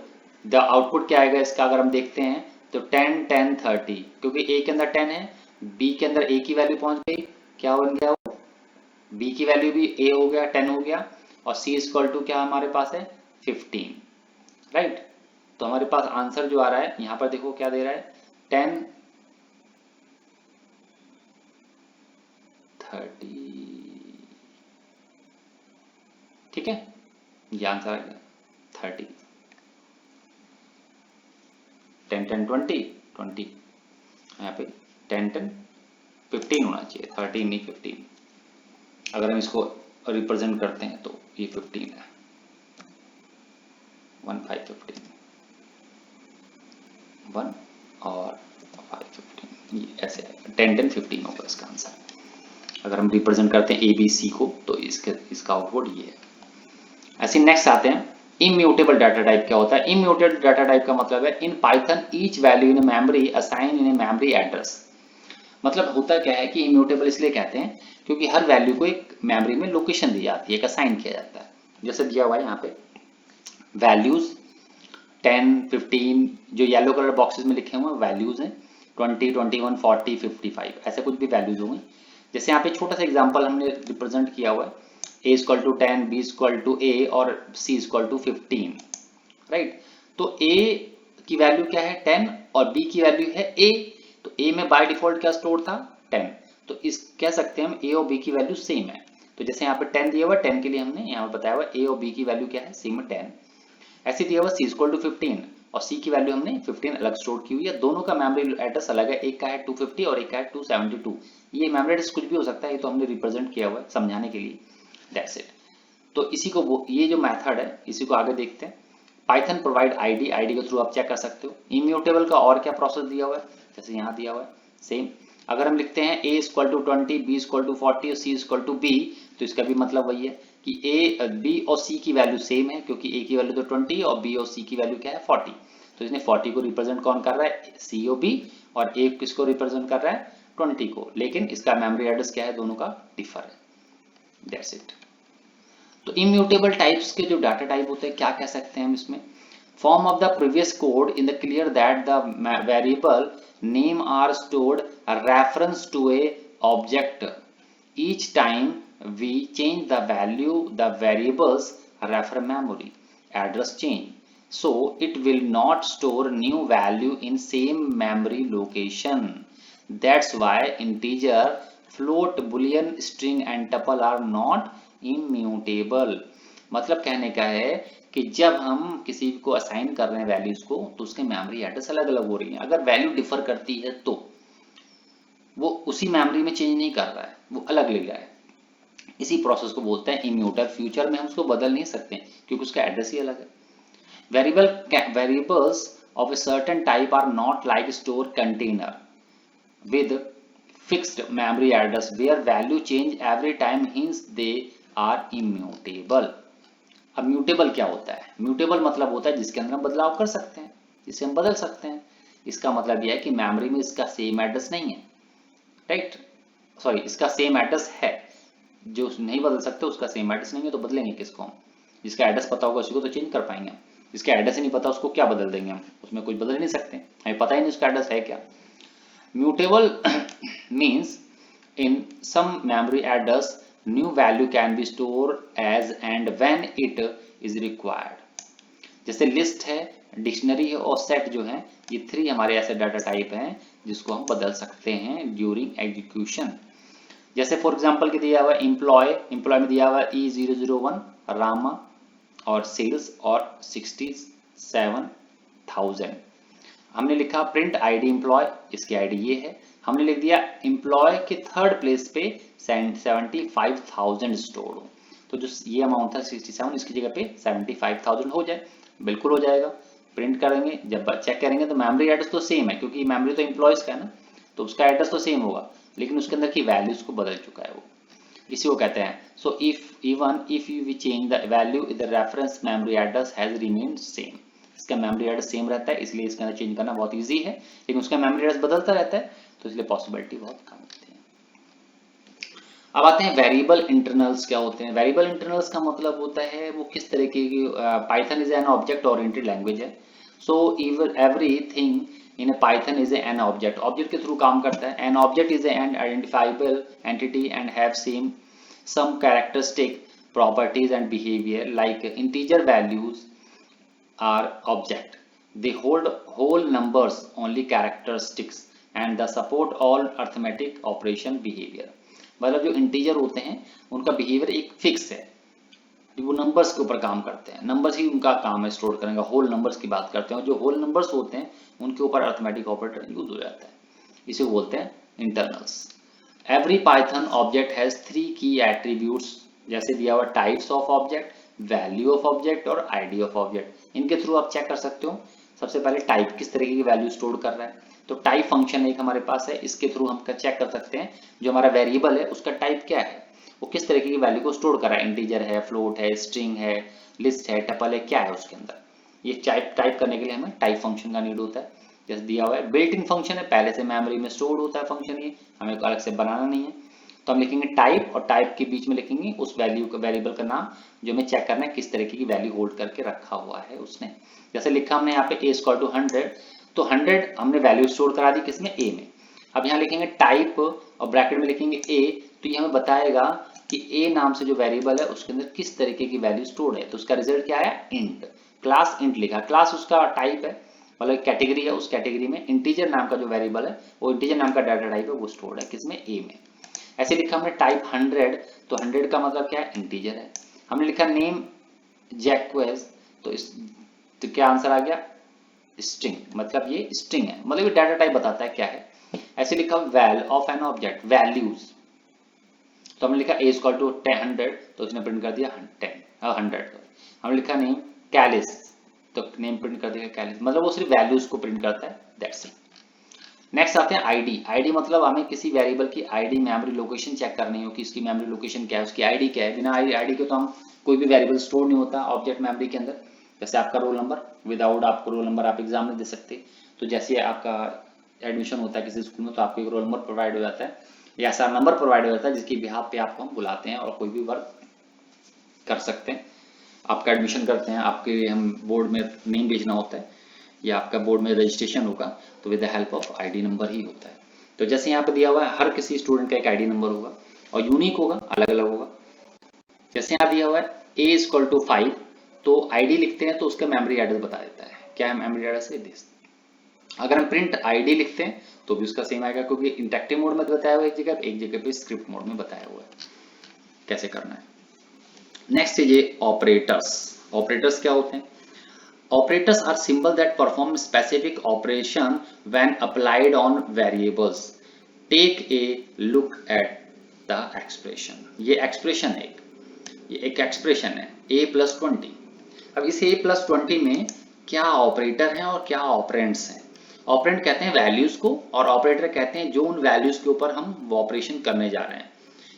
the output क्या आएगा इसका, अगर हम देखते हैं तो 10 10 30, क्योंकि a के अंदर 10 है, b के अंदर a की वैल्यू पहुंच गई, क्या बन गया वो, b की वैल्यू भी a हो गया, 10 हो गया, और c इक्वल टू क्या हमारे पास है 15, राइट। तो हमारे पास आंसर जो आ रहा है यहाँ पर देखो क्या दे रहा है, 10 30, ठीक है, ये आंसर आ गया 30। 10 10 20 20, यहाँ पे 10 10 15 होना चाहिए, 13 नहीं 15। अगर हम इसको रिप्रेजेंट करते हैं तो ये 15 है, 1 5 15, 1 और 5 15, ये ऐसे 10 10 15 होगा इसका आंसर। अगर हम रिप्रेजेंट करते हैं ए बी सी को तो इसका आउटपुट ये है। ऐसे नेक्स्ट आते हैं इम्यूटेबल डाटा टाइप। क्या होता है इम्यूटेबल डाटा टाइप का मतलब है in Python each value in memory assign in memory address. मतलब होता क्या है कि इम्यूटेबल इसलिए कहते हैं क्योंकि हर वैल्यू को एक मेमोरी में लोकेशन दी जाती है, एक असाइन किया जाता है। जैसे दिया हुआ है यहाँ पे वैल्यूज 10 15 जो येलो कलर बॉक्सेस में लिखे हुए हैं वैल्यूज हैं, 20 21 40 55 ऐसे कुछ भी वैल्यूज होंगे। जैसे यहाँ पे छोटा सा एग्जांपल हमने रिप्रेजेंट किया हुआ है, a equal to 10, b equal to a और c इक्वल टू 15, राइट। तो a की वैल्यू क्या है 10 और b की वैल्यू है a, तो a में बाय डिफॉल्ट क्या स्टोर था 10, तो इस कह सकते हैं हम a और b की वैल्यू सेम है। तो जैसे यहाँ पे 10 दिया हुआ, 10 के लिए हमने यहाँ पे बताया हुआ a और b की वैल्यू क्या है सेम है 10। ऐसे दिया हुआ c इक्वल टू 15 और c की वैल्यू हमने 15 अलग स्टोर की हुई है। दोनों का मेमोरी एड्रेस अलग है, एक का है 250 और एक का है 272। ये मेमोरी एड्रेस कुछ भी हो सकता है, ये तो हमने रिप्रेजेंट किया हुआ है समझाने के लिए, दैट्स इट। तो इसी को ये जो मेथड है इसी को आगे देखते हैं। पाइथन प्रोवाइड आईडी, आईडी के थ्रू आप चेक कर सकते हो। इम्यूटेबल का और क्या प्रोसेस दिया हुआ है, जैसे यहाँ दिया हुआ है सेम। अगर हम लिखते हैं a equal to 20, b equal to 40 और c इक्वल टू b, तो इसका भी मतलब वही है कि a, b और c की वैल्यू सेम है, क्योंकि a की वैल्यू तो 20 और b और c की वैल्यू क्या है 40। तो इसने 40 को रिप्रेजेंट कौन कर रहा है c और b, और a किसको रिप्रेजेंट कर रहा है 20 को, लेकिन इसका मेमोरी एड्रेस क्या है दोनों का डिफर है, दैट्स इट। तो इम्यूटेबल टाइप्स के जो डाटा टाइप होते हैं क्या कह सकते हैं हम इसमें, form of the previous code in the clear that the variable name are stored a reference to a object. Each time we change the value, the variables refer memory address change, so it will not store new value in same memory location. That's why integer, float, boolean, string and tuple are not immutable. मतलब कहने का है कि जब हम किसी को assign कर रहे हैं वैल्यूज को, तो उसके मेमोरी एड्रेस अलग अलग हो रही है। अगर वैल्यू डिफर करती है तो वो उसी मेमोरी में चेंज नहीं कर रहा है, वो अलग ले रहा है। इसी प्रोसेस को बोलते हैं इम्यूटेबल। फ्यूचर में हम उसको बदल नहीं सकते क्योंकि उसका एड्रेस ही अलग है। Variables of a certain type are not like store container with fixed memory address where value change every time, hence they are immutable. अब म्यूटेबल क्या होता है, म्यूटेबल मतलब होता है जिसके अंदर हम बदलाव कर सकते हैं, जिसे हम बदल सकते हैं। इसका मतलब यह है कि मेमोरी में इसका सेम एड्रेस नहीं है, राइट, सॉरी इसका सेम एड्रेस है, जो नहीं बदल सकते उसका सेम एड्रेस नहीं है, तो बदलेंगे किसको हम, जिसका एड्रेस पता होगा उसी को तो चेंज कर पाएंगे हम, जिसका एड्रेस ही नहीं पता उसको क्या बदल देंगे हम, उसमें कुछ बदल ही नहीं सकते, हमें पता ही नहीं उसका एड्रेस है क्या। Mutable means in some memory address new value can be stored as and when it is required। जैसे लिस्ट है, डिक्शनरी है और सेट जो है, ये 3 हमारे ऐसे डाटा टाइप हैं जिसको हम बदल सकते हैं ड्यूरिंग एग्जीक्यूशन। जैसे फॉर एग्जांपल के दिया हुआ एम्प्लॉय में दिया हुआ E001 रामा और सेल्स और 67,000। हमने लिखा प्रिंट आईडी एम्प्लॉय, इसकी आईडी ये है। हमने लिख दिया एम्प्लॉय के थर्ड प्लेस पे 75,000 स्टोर हो, तो जो ये अमाउंट था 67 इसकी जगह पे 75,000 हो जाए, बिल्कुल हो जाएगा। प्रिंट करेंगे, जब चेक करेंगे तो मेमोरी एड्रेस तो सेम है, क्योंकि मेमोरी तो एम्प्लॉयज का है ना, तो उसका एड्रेस तो सेम होगा, लेकिन उसके अंदर की वैल्यूज को बदल चुका है वो, इसी को कहते हैं। So if you change the value the reference memory address has remained same. इसका मेमोरी एड्रेस सेम रहता है, इसलिए इसके अंदर चेंज करना बहुत इजी है, लेकिन उसका मेमोरी एड्रेस बदलता रहता है, तो इसलिए पॉसिबिलिटी बहुत कम होती है। अब आते हैं वेरिएबल इंटरनल्स क्या होते हैं। वेरिएबल इंटरनल्स का मतलब होता है वो किस तरीके की, Python is an object oriented language है, so everything in a Python is an object, object के थ्रू काम करता है। An object is an identifiable entity and have same some characteristic properties and behavior, like integer values are object, they hold whole numbers only characteristics and the support all arithmetic operation behavior। मतलब जो integer होते हैं उनका behaviour एक fix है, वो numbers के ऊपर काम करते हैं, नंबर्स ही उनका काम है स्टोर करेंगे, होल नंबर्स की बात करते हैं, और जो होल नंबर्स होते हैं उनके ऊपर अरिथमेटिक ऑपरेटर यूज हो जाता है, इसे बोलते हैं internals. Every Python object has 3 की एट्रीब्यूट्स, जैसे दिया हुआ types of object, value of object और आईडी ऑफ ऑब्जेक्ट। इनके थ्रू आप चेक कर सकते हो सबसे पहले टाइप किस तरीके की वैल्यू स्टोर कर रहा है, तो टाइप फंक्शन एक हमारे पास है, इसके थ्रू हम चेक कर सकते हैं जो हमारा वेरिएबल है उसका टाइप क्या है, वो किस तरीके की वैल्यू को स्टोर कर रहा है, इंटीजर है, फ्लोट है, स्ट्रिंग है, लिस्ट है, टपल है, क्या है उसके अंदर। ये टाइप करने के लिए हमें टाइप फंक्शन का नीड होता है, जैसे दिया हुआ है बिल्ट इन फंक्शन है, पहले से मेमोरी में स्टोर्ड होता है फंक्शन, ये हमें अलग से बनाना नहीं है। तो हम लिखेंगे टाइप और टाइप के बीच में लिखेंगे उस वैल्यू का, वेरिएबल का नाम जो हमें चेक करना है किस तरीके की वैल्यू होल्ड करके रखा हुआ है उसने। जैसे लिखा हमने यहाँ पे a इक्वल टू 100, तो 100 हमने वैल्यू स्टोर करा दी किसमें, a में। अब यहाँ लिखेंगे टाइप और ब्रैकेट में लिखेंगे a, तो ये हमें बताएगा कि ए नाम से जो वेरिएबल है उसके अंदर किस तरीके की वैल्यू स्टोर्ड है। तो उसका रिजल्ट क्या आया, इंट। क्लास इंट लिखा, क्लास उसका टाइप है, मतलब कैटेगरी है, उस कैटेगरी में इंटीजर नाम का जो वेरिएबल है वो इंटीजर नाम का डाटा टाइप है वो स्टोर्ड है किसमें, ए में। ऐसे लिखा हमने टाइप 100, तो 100 का मतलब क्या है, इंटीजर है। हमने लिखा नेम जैक्वेज, तो क्या आंसर आ गया, स्ट्रिंग, मतलब ये स्ट्रिंग है, मतलब ये डाटा टाइप बताता है क्या है। ऐसे लिखा value of an object, values, तो हमने लिखा a इक्वल टू 100, तो उसने प्रिंट कर दिया 100। हमने लिखा नेम कैलिस, तो नेम प्रिंट कर दिया कैलिस, मतलब वो सिर्फ वैल्यूज को प्रिंट करता है, दैट्स इट। नेक्स्ट आते हैं आईडी। आईडी मतलब हमें किसी वेरिएबल की आईडी मेमोरी लोकेशन चेक करनी हो कि इसकी मेमोरी लोकेशन क्या है, उसकी आईडी क्या है। बिना आईडी के तो हम कोई भी वेरिएबल स्टोर नहीं होता ऑब्जेक्ट मेमोरी के अंदर। जैसे आपका रोल नंबर, विदाउट आपको रोल नंबर आप एग्जाम नहीं दे सकते। तो जैसे आपका एडमिशन होता है किसी स्कूल में तो आपको एक रोल नंबर प्रोवाइड हो जाता है या ऐसा नंबर प्रोवाइड हो जाता है जिसकी बिहाफ पे आपको हम बुलाते हैं और कोई भी वर्क कर सकते हैं। आपका एडमिशन करते हैं, आपके लिए हम बोर्ड में नेम भेजना होता है या आपका बोर्ड में रजिस्ट्रेशन होगा तो with the help of ID number ही होता है। तो जैसे यहाँ पे दिया हुआ है हर किसी स्टूडेंट का एक आईडी नंबर होगा और यूनिक होगा, अलग अलग होगा। जैसे यहाँ दिया हुआ है a इक्वल टू 5, तो आईडी लिखते हैं तो उसका मेमोरी एड्रेस बता देता है, क्या है मेमोरी एड्रेस है दिस। अगर हम प्रिंट आईडी लिखते हैं तो भी उसका सेम आएगा, क्योंकि इंटरेक्टिव मोड में बताया हुआ है एक जगह पे स्क्रिप्ट मोड में बताया हुआ है कैसे करना है। नेक्स्ट है ये ऑपरेटर्स। ऑपरेटर्स क्या होते हैं, operators are symbol that perform specific operation when applied on variables. Take a look at the expression. ये एक्सप्रेशन है, ये एक एक्सप्रेशन है a+20। अब इस a+20 में क्या ऑपरेटर हैं और क्या ऑपरेंड्स हैं। ऑपरेंड कहते हैं वैल्यूज को और ऑपरेटर कहते हैं जो उन वैल्यूज के ऊपर हम वो ऑपरेशन करने जा रहे हैं,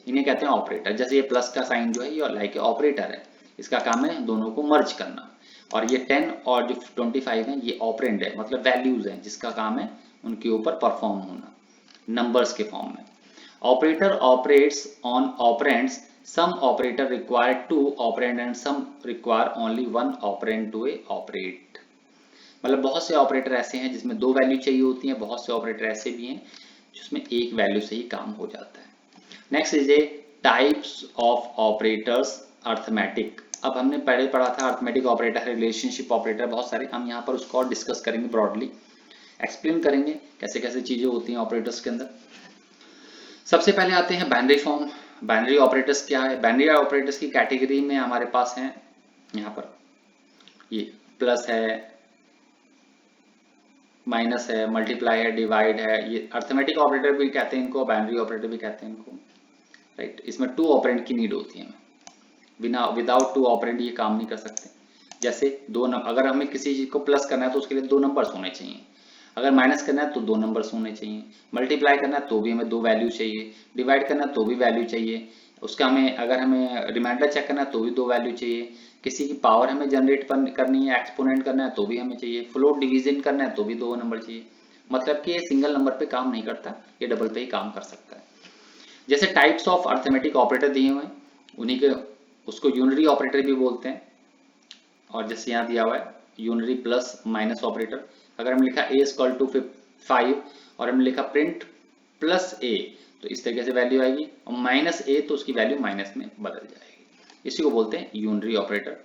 इन्हें कहते हैं ऑपरेटर। जैसे ये प्लस का साइन जो है ये लाइक ऑपरेटर है, इसका काम है दोनों को मर्ज करना। और ये 10 और जो 25 है ये ऑपरेंड है, मतलब वैल्यूज हैं जिसका काम है उनके ऊपर परफॉर्म होना नंबर्स के फॉर्म में। Operator operates on operands. Some operator require 2 operand and some require only 1 operand to operate। मतलब बहुत से ऑपरेटर ऐसे हैं जिसमें 2 वैल्यू चाहिए होती हैं, बहुत से ऑपरेटर ऐसे भी हैं जिसमें एक वैल्यू से ही काम हो जाता है। Next is A types of operators arithmetic. अब हमने पहले पढ़ा था अर्थमेटिक ऑपरेटर, रिलेशनशिप ऑपरेटर, बहुत सारे, हम यहाँ पर उसको और डिस्कस करेंगे, ब्रॉडली एक्सप्लेन करेंगे कैसे कैसे चीजें होती हैं ऑपरेटर्स के अंदर। सबसे पहले आते हैं बाइनरी फॉर्म। बाइनरी ऑपरेटर्स क्या है, बाइनरी ऑपरेटर्स की कैटेगरी में हमारे पास हैं यहाँ पर ये प्लस है, माइनस है, मल्टीप्लाई है, डिवाइड है। ये अर्थमेटिक ऑपरेटर भी कहते हैं इनको, बाइनरी ऑपरेटर भी कहते हैं इनको, राइट। इसमें 2 ऑपरेंड की नीड होती है, बिना विदाउट 2 ऑपरेंड ये काम नहीं कर सकते। जैसे अगर हमें किसी चीज को प्लस करना है तो उसके लिए 2 नंबर्स होने चाहिए, अगर माइनस करना है तो 2 नंबर्स होने चाहिए, मल्टीप्लाई करना है तो भी हमें 2 वैल्यू चाहिए, डिवाइड करना है तो भी वैल्यू चाहिए, उसका अगर हमें रिमाइंडर चेक करना है तो भी 2 वैल्यू चाहिए, किसी की पावर हमें जनरेट करनी है, एक्सपोनेंट करना है तो भी हमें चाहिए, फ्लोट डिवीजन करना है तो भी 2 नंबर चाहिए। मतलब कि ये सिंगल नंबर पे काम नहीं करता, ये डबल पे ही काम कर सकता है। जैसे टाइप्स ऑफ अर्थमेटिक ऑपरेटर दिए हुए हैं उन्हीं के, उसको यूनरी ऑपरेटर भी बोलते हैं। और जैसे यहाँ दिया हुआ है यूनरी प्लस माइनस ऑपरेटर। अगर हमने लिखा a इक्वल टू 5 और हमने लिखा प्रिंट प्लस a, तो इस तरीके से वैल्यू आएगी, और माइनस a तो उसकी वैल्यू माइनस में बदल जाएगी। इसी को बोलते हैं unary operator.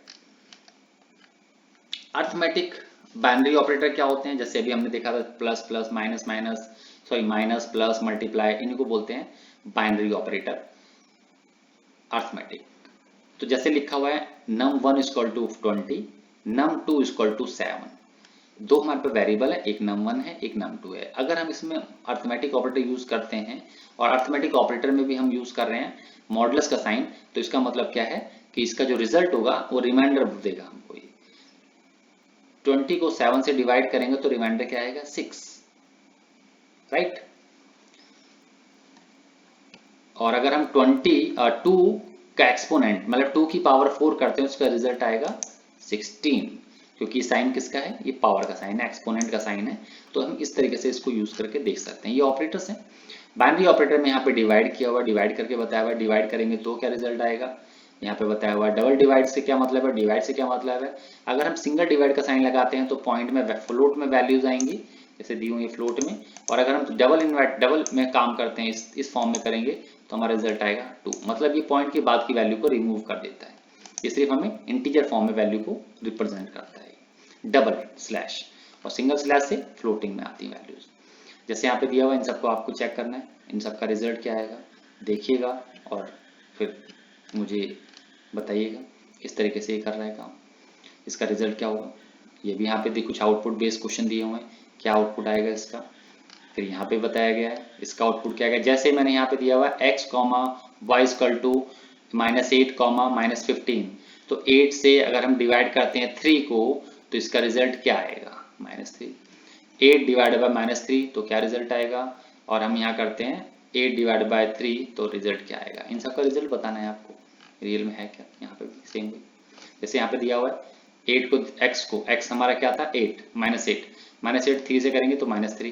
Arithmetic binary operator क्या होते हैं, जैसे अभी हमने देखा था plus plus, minus minus, sorry minus plus, multiply, इन्हीं को बोलते हैं बाइनरी ऑपरेटर अर्थमेटिक। तो जैसे लिखा हुआ है num1 equal to 20, num2 equal to 7। 2 हमारे पे वेरिएबल है, एक num1 है, एक num2 है। अगर हम इसमें अर्थमेटिक ऑपरेटर यूज करते हैं और अर्थमेटिक ऑपरेटर में भी हम यूज कर रहे हैं मॉडुलस का साइन, तो इसका मतलब क्या है कि इसका जो रिजल्ट होगा वो रिमाइंडर देगा हमको। 20 को 7 से डिवाइड करेंगे तो रिमाइंडर क्या आएगा, 6, राइट। और अगर हम 2 का एक्सपोनेंट मतलब 2 की पावर 4 करते हैं उसका रिजल्ट आएगा 16, क्योंकि साइन किसका है, ये पावर का साइन है, एक्सपोनेंट का साइन है। तो हम इस तरीके से इसको यूज करके देख सकते हैं। ये ऑपरेटर्स हैं। बाइनरी ऑपरेटर में यहाँ पे डिवाइड किया हुआ, डिवाइड करके बताया हुआ, डिवाइड करेंगे तो क्या रिजल्ट आएगा, यहाँ पे बताया हुआ। डबल डिवाइड से क्या मतलब है, डिवाइड से क्या मतलब है, अगर हम सिंगल डिवाइड का साइन लगाते हैं तो पॉइंट में फ्लोट में वैल्यूज आएंगी जैसे दी हुई फ्लोट में, और अगर हम डबल में काम करते हैं इस फॉर्म में करेंगे तो हमारा रिजल्ट आएगा 2। मतलब ये पॉइंट के बाद की वैल्यू को रिमूव कर देता है, ये सिर्फ हमें इंटीजर फॉर्म में वैल्यू को रिप्रेजेंट करता है। डबल स्लैश और सिंगल स्लैश से फ्लोटिंग में आती है वैल्यूज। जैसे यहाँ पे दिया हुआ, इन सबको आपको चेक करना है, इन सबका रिजल्ट क्या आएगा देखिएगा और फिर मुझे बताइएगा। इस तरीके से ये कर रहा है काम, इसका रिजल्ट क्या होगा। ये भी यहाँ पे कुछ आउटपुट बेस्ड क्वेश्चन दिए हुए हैं, क्या आउटपुट आएगा इसका, फिर यहाँ पे बताया गया है इसका आउटपुट क्या आएगा। जैसे मैंने यहाँ पे दिया हुआ है x y इक्वल टू -8 -15, तो 8 से अगर हम डिवाइड करते हैं 3 को तो इसका रिजल्ट क्या आएगा -3। 8 डिवाइड बाय -3 तो क्या रिजल्ट आएगा, और हम यहाँ करते हैं 8 डिवाइड बाय 3 तो रिजल्ट क्या आएगा। इन सब का रिजल्ट बताना है आपको, रियल में है क्या। यहाँ पे भी सेम वे, जैसे यहाँ पे दिया हुआ है 8 को x हमारा क्या था 8 -8 3 से करेंगे तो -3,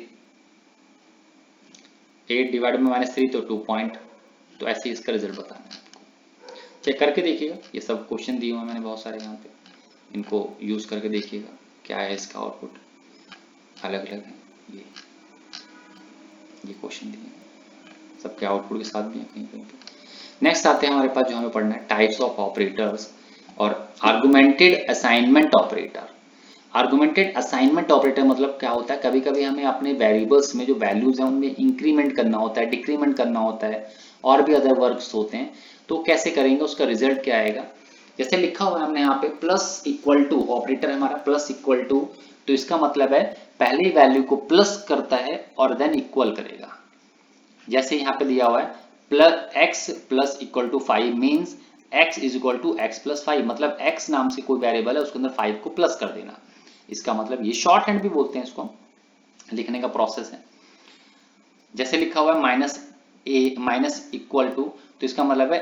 8 डिवाइड में -3 तो 2 पॉइंट। तो ऐसे ही इसका रिजल्ट बताना है आपको। चेक करके देखिएगा, ये सब क्वेश्चन दिए हुए मैंने बहुत सारे यहाँ पे, इनको यूज करके देखिएगा क्या है इसका आउटपुट। अलग अलग है ये क्वेश्चन दिए सबके आउटपुट के साथ भी है कहीं कहीं पे। नेक्स्ट आते हैं हमारे पास जो हमें पढ़ना है टाइप्स ऑफ ऑपरेटर्स और augmented assignment operator. Augmented assignment operator मतलब क्या होता है, कभी कभी हमें अपने वेरिएबल्स में जो वैल्यूज हैं उनमें इंक्रीमेंट करना होता है, डिक्रीमेंट करना होता है, और भी अदर वर्क्स होते हैं। तो कैसे करेंगे, उसका रिजल्ट क्या आएगा। जैसे लिखा हुआ है हमने यहाँ पे प्लस इक्वल टू, ऑपरेटर हमारा प्लस इक्वल टू, तो इसका मतलब है पहले वैल्यू को प्लस करता है और देन इक्वल करेगा। जैसे यहाँ पे दिया हुआ है plus x plus equal to 5 means x is equal to x plus 5, मतलब x नाम से कोई वेरिएबल है उसके अंदर 5 को प्लस कर देना। इसका मतलब ये शॉर्ट हैंड भी बोलते हैं इसको, लिखने का प्रोसेस है। जैसे लिखा हुआ है माइनस इक्वल टू, तो इसका मतलब है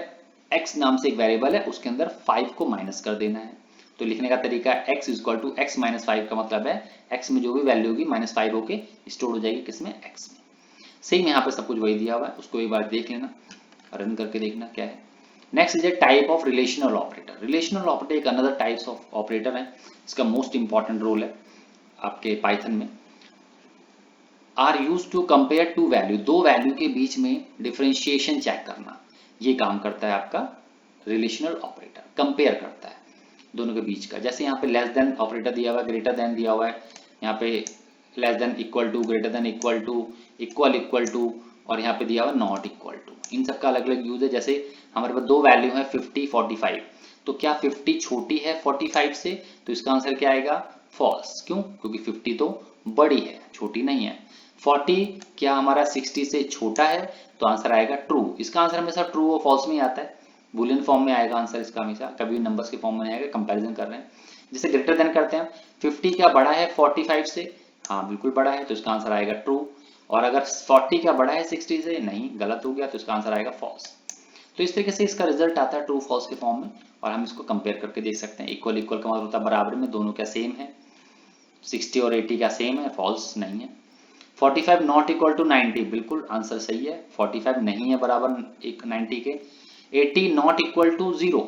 x नाम से एक वेरिएबल है उसके अंदर 5 को माइनस कर देना है। तो लिखने का तरीका है x is equal to x minus 5 का मतलब है x में जो भी वैल्यू होगी -5 होके स्टोर हो जाएगी किसमें, x में। सेम यहाँ पे सब कुछ वही दिया हुआ है, उसको एक बार देख लेना, रन करके देखना क्या है। Next is a type of relational operator. Relational operator एक अनदर टाइप्स ऑफ ऑपरेटर है, इसका मोस्ट इंपॉर्टेंट रोल है आपके पाइथन में। Are use to compare two value, दो वैल्यू के बीच में डिफरेंशिएशन चेक करना, ये काम करता है आपका रिलेशनल ऑपरेटर, कंपेयर करता है दोनों के बीच का। जैसे यहाँ पे लेस देन ऑपरेटर दिया हुआ है, ग्रेटर देन दिया हुआ है, यहाँ पे less than equal to, greater than equal to, equal to, और यहाँ पे दिया हुआ नॉट इक्वल टू। इन सब का अलग अलग यूज है। जैसे हमारे पास दो वैल्यू है 50 45, तो क्या 50 छोटी है 45 से, तो इसका आंसर क्या आएगा फॉल्स। क्यों, क्योंकि 50 तो बड़ी है, छोटी नहीं है। 40 क्या हमारा 60 से छोटा है, तो आंसर आएगा ट्रू। इसका आंसर हमेशा ट्रू और फॉल्स में ही आता है, बुलियन फॉर्म में आएगा आंसर इसका हमेशा, कभी नंबर्स के फॉर्म में नहीं आएगा, कंपैरिजन कर रहे हैं। जैसे ग्रेटर देन करते हैं, 50 क्या बड़ा है 45 से, हाँ बिल्कुल बड़ा है, तो इसका आंसर आएगा ट्रू। और अगर 40 क्या बड़ा है 60 से, नहीं गलत हो गया, तो इसका आंसर आएगा फॉल्स। तो इस तरीके से इसका रिजल्ट आता है ट्रू फॉल्स के फॉर्म में, और हम इसको कंपेयर करके देख सकते हैं। इक्वल का मतलब होता है बराबर में, दोनों क्या सेम है, 60 और 80 क्या सेम है, फॉल्स नहीं है। 45 नॉट इक्वल टू 90, बिल्कुल आंसर सही है, 45 नहीं है बराबर 90 के। 80 not equal to 0,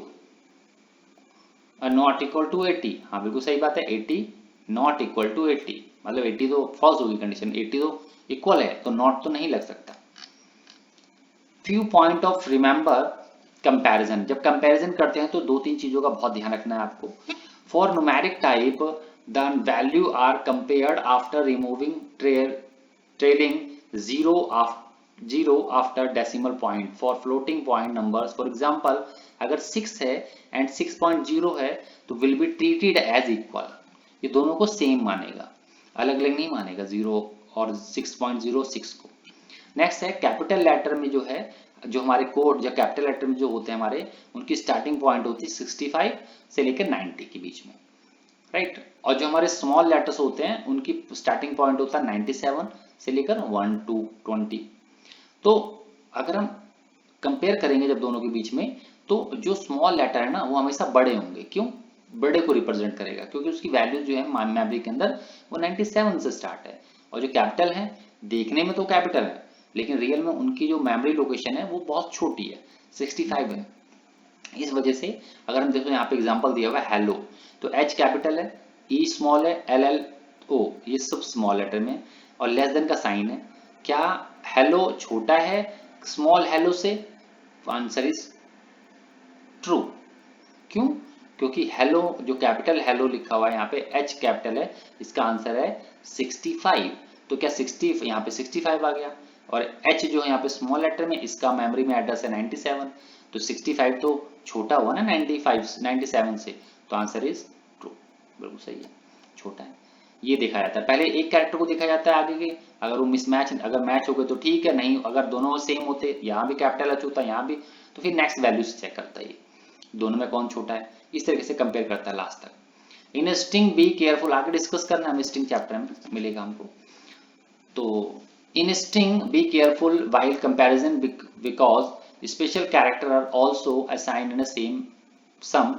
not equal to 80, हाँ बिल्कुल सही बात है, 80 नॉट इक्वल टू 80, मतलब 80 तो फॉल्स होगी कंडीशन, 80 तो इक्वल है, तो नॉट तो नहीं लग सकता। Few point of remember comparison, जब कंपैरिजन करते हैं तो दो तीन चीजों का बहुत ध्यान रखना है आपको। For numeric type the value are compared after removing trailing zero after decimal point. For floating point numbers, for example अगर 6 है एंड 6.0 है तो will be treated as equal, ये दोनों को सेम मानेगा, अलग अलग नहीं मानेगा 0 और 6.06 को। नेक्स्ट है कैपिटल लेटर में जो है, जो हमारे कोड जो कैपिटल लेटर में जो होते हैं हमारे, उनकी स्टार्टिंग पॉइंट होती है 65 से लेकर 90 के बीच में, राइट। और जो हमारे स्मॉल लेटर्स होते हैं उनकी स्टार्टिंग पॉइंट होता है 97 से लेकर 1 to 20। तो अगर हम कंपेयर करेंगे जब दोनों के बीच में, तो जो स्मॉल लेटर है ना वो हमेशा बड़े होंगे। क्यों, बड़े को रिप्रेजेंट करेगा, क्योंकि उसकी वैल्यू जो है मेमोरी के अंदर वो 97 से स्टार्ट है। और जो कैपिटल है देखने में तो कैपिटल है, लेकिन रियल में उनकी जो मेमोरी लोकेशन है वो बहुत छोटी है, 65 है। इस वजह से अगर हम देखो यहाँ पे एग्जांपल दिया हुआ है हेलो, तो एच कैपिटल है, ई स्मॉल है, एल एल ओ ये सब स्मॉल लेटर में, और लेस देन का साइन है। क्या हेलो छोटा है स्मॉल हेलो से, आंसर इज ट्रू। क्यों? क्योंकि हेलो जो कैपिटल हेलो लिखा हुआ है यहाँ पे एच कैपिटल है, इसका आंसर है 65। तो क्या 60 यहाँ पे 65 आ गया, और एच जो है यहाँ पे स्मॉल लेटर में, इसका मेमोरी में एड्रेस है 97, तो 65 तो छोटा हुआ ना 97 से, तो आंसर इज ट्रू। बिल्कुल सही है, छोटा है। ये देखा जाता है, पहले एक कैरेक्टर को देखा जाता है आगे के, अगर वो मिसमैच, अगर मैच हो गए तो ठीक है, नहीं अगर दोनों सेम होते, यहाँ भी कैपिटल एच होता है यहाँ भी, तो फिर नेक्स्ट वैल्यू से चेक करता है दोनों में कौन छोटा है, इस तरीके से कंपेयर करता है लास्ट तक। इन स्ट्रिंग बी केयरफुल आगे डिस्कस करना है, हमें स्ट्रिंग चैप्टर में मिलेगा हमको। तो in string be careful while comparison because special character are also assigned in same some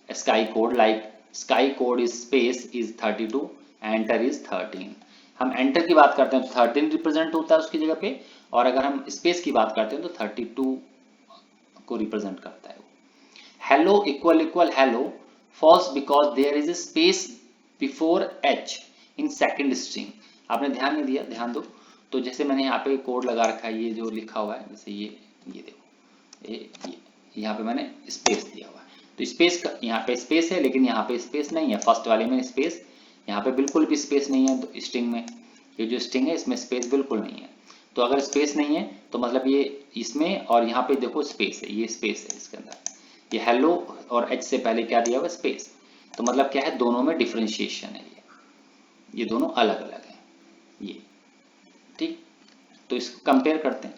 ASCII code, like ASCII code is space is 32, enter is 13। हम enter की बात करते हैं तो 13 रिप्रेजेंट होता है उसकी जगह पे, और अगर हम स्पेस की बात करते हैं तो 32 को रिप्रेजेंट करता है। hello equal equal hello false because there is a space before h in second string। आपने ध्यान नहीं दिया, ध्यान दो। तो जैसे मैंने यहाँ पे कोड लगा रखा है, ये जो लिखा हुआ है, जैसे ये देखो, ये यहाँ पे मैंने स्पेस दिया हुआ है, तो स्पेस का यहाँ पे स्पेस है, लेकिन यहाँ पे स्पेस नहीं है, फर्स्ट वाले में स्पेस, यहाँ पे बिल्कुल भी स्पेस नहीं है। तो स्ट्रिंग में, ये जो स्ट्रिंग है इसमें स्पेस बिल्कुल नहीं है, तो अगर स्पेस नहीं है तो मतलब ये इसमें, और यहाँ पे देखो स्पेस है, ये स्पेस है इसके अंदर, ये हेलो और एच से पहले क्या दिया हुआ स्पेस, तो मतलब क्या है, दोनों में डिफरेंशिएशन है, ये दोनों अलग अलग है ये, ठीक। तो इसको कंपेयर करते हैं,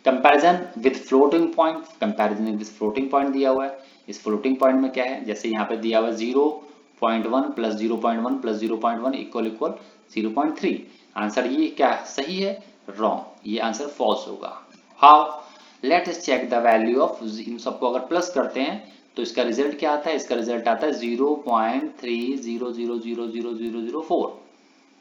comparison with floating point, comparison with floating point दिया हुआ है। इस फ्लोटिंग पॉइंट में क्या है, जैसे यहाँ पे दिया हुआ है 0.1 प्लस 0.1 प्लस 0.1 इक्वल इक्वल 0.3, आंसर ये क्या सही है, रॉन्ग, ये आंसर फॉल्स होगा। How, let us check the value of, इन सबको अगर प्लस करते हैं तो इसका रिजल्ट क्या आता है, इसका रिजल्ट आता है 0.30000004,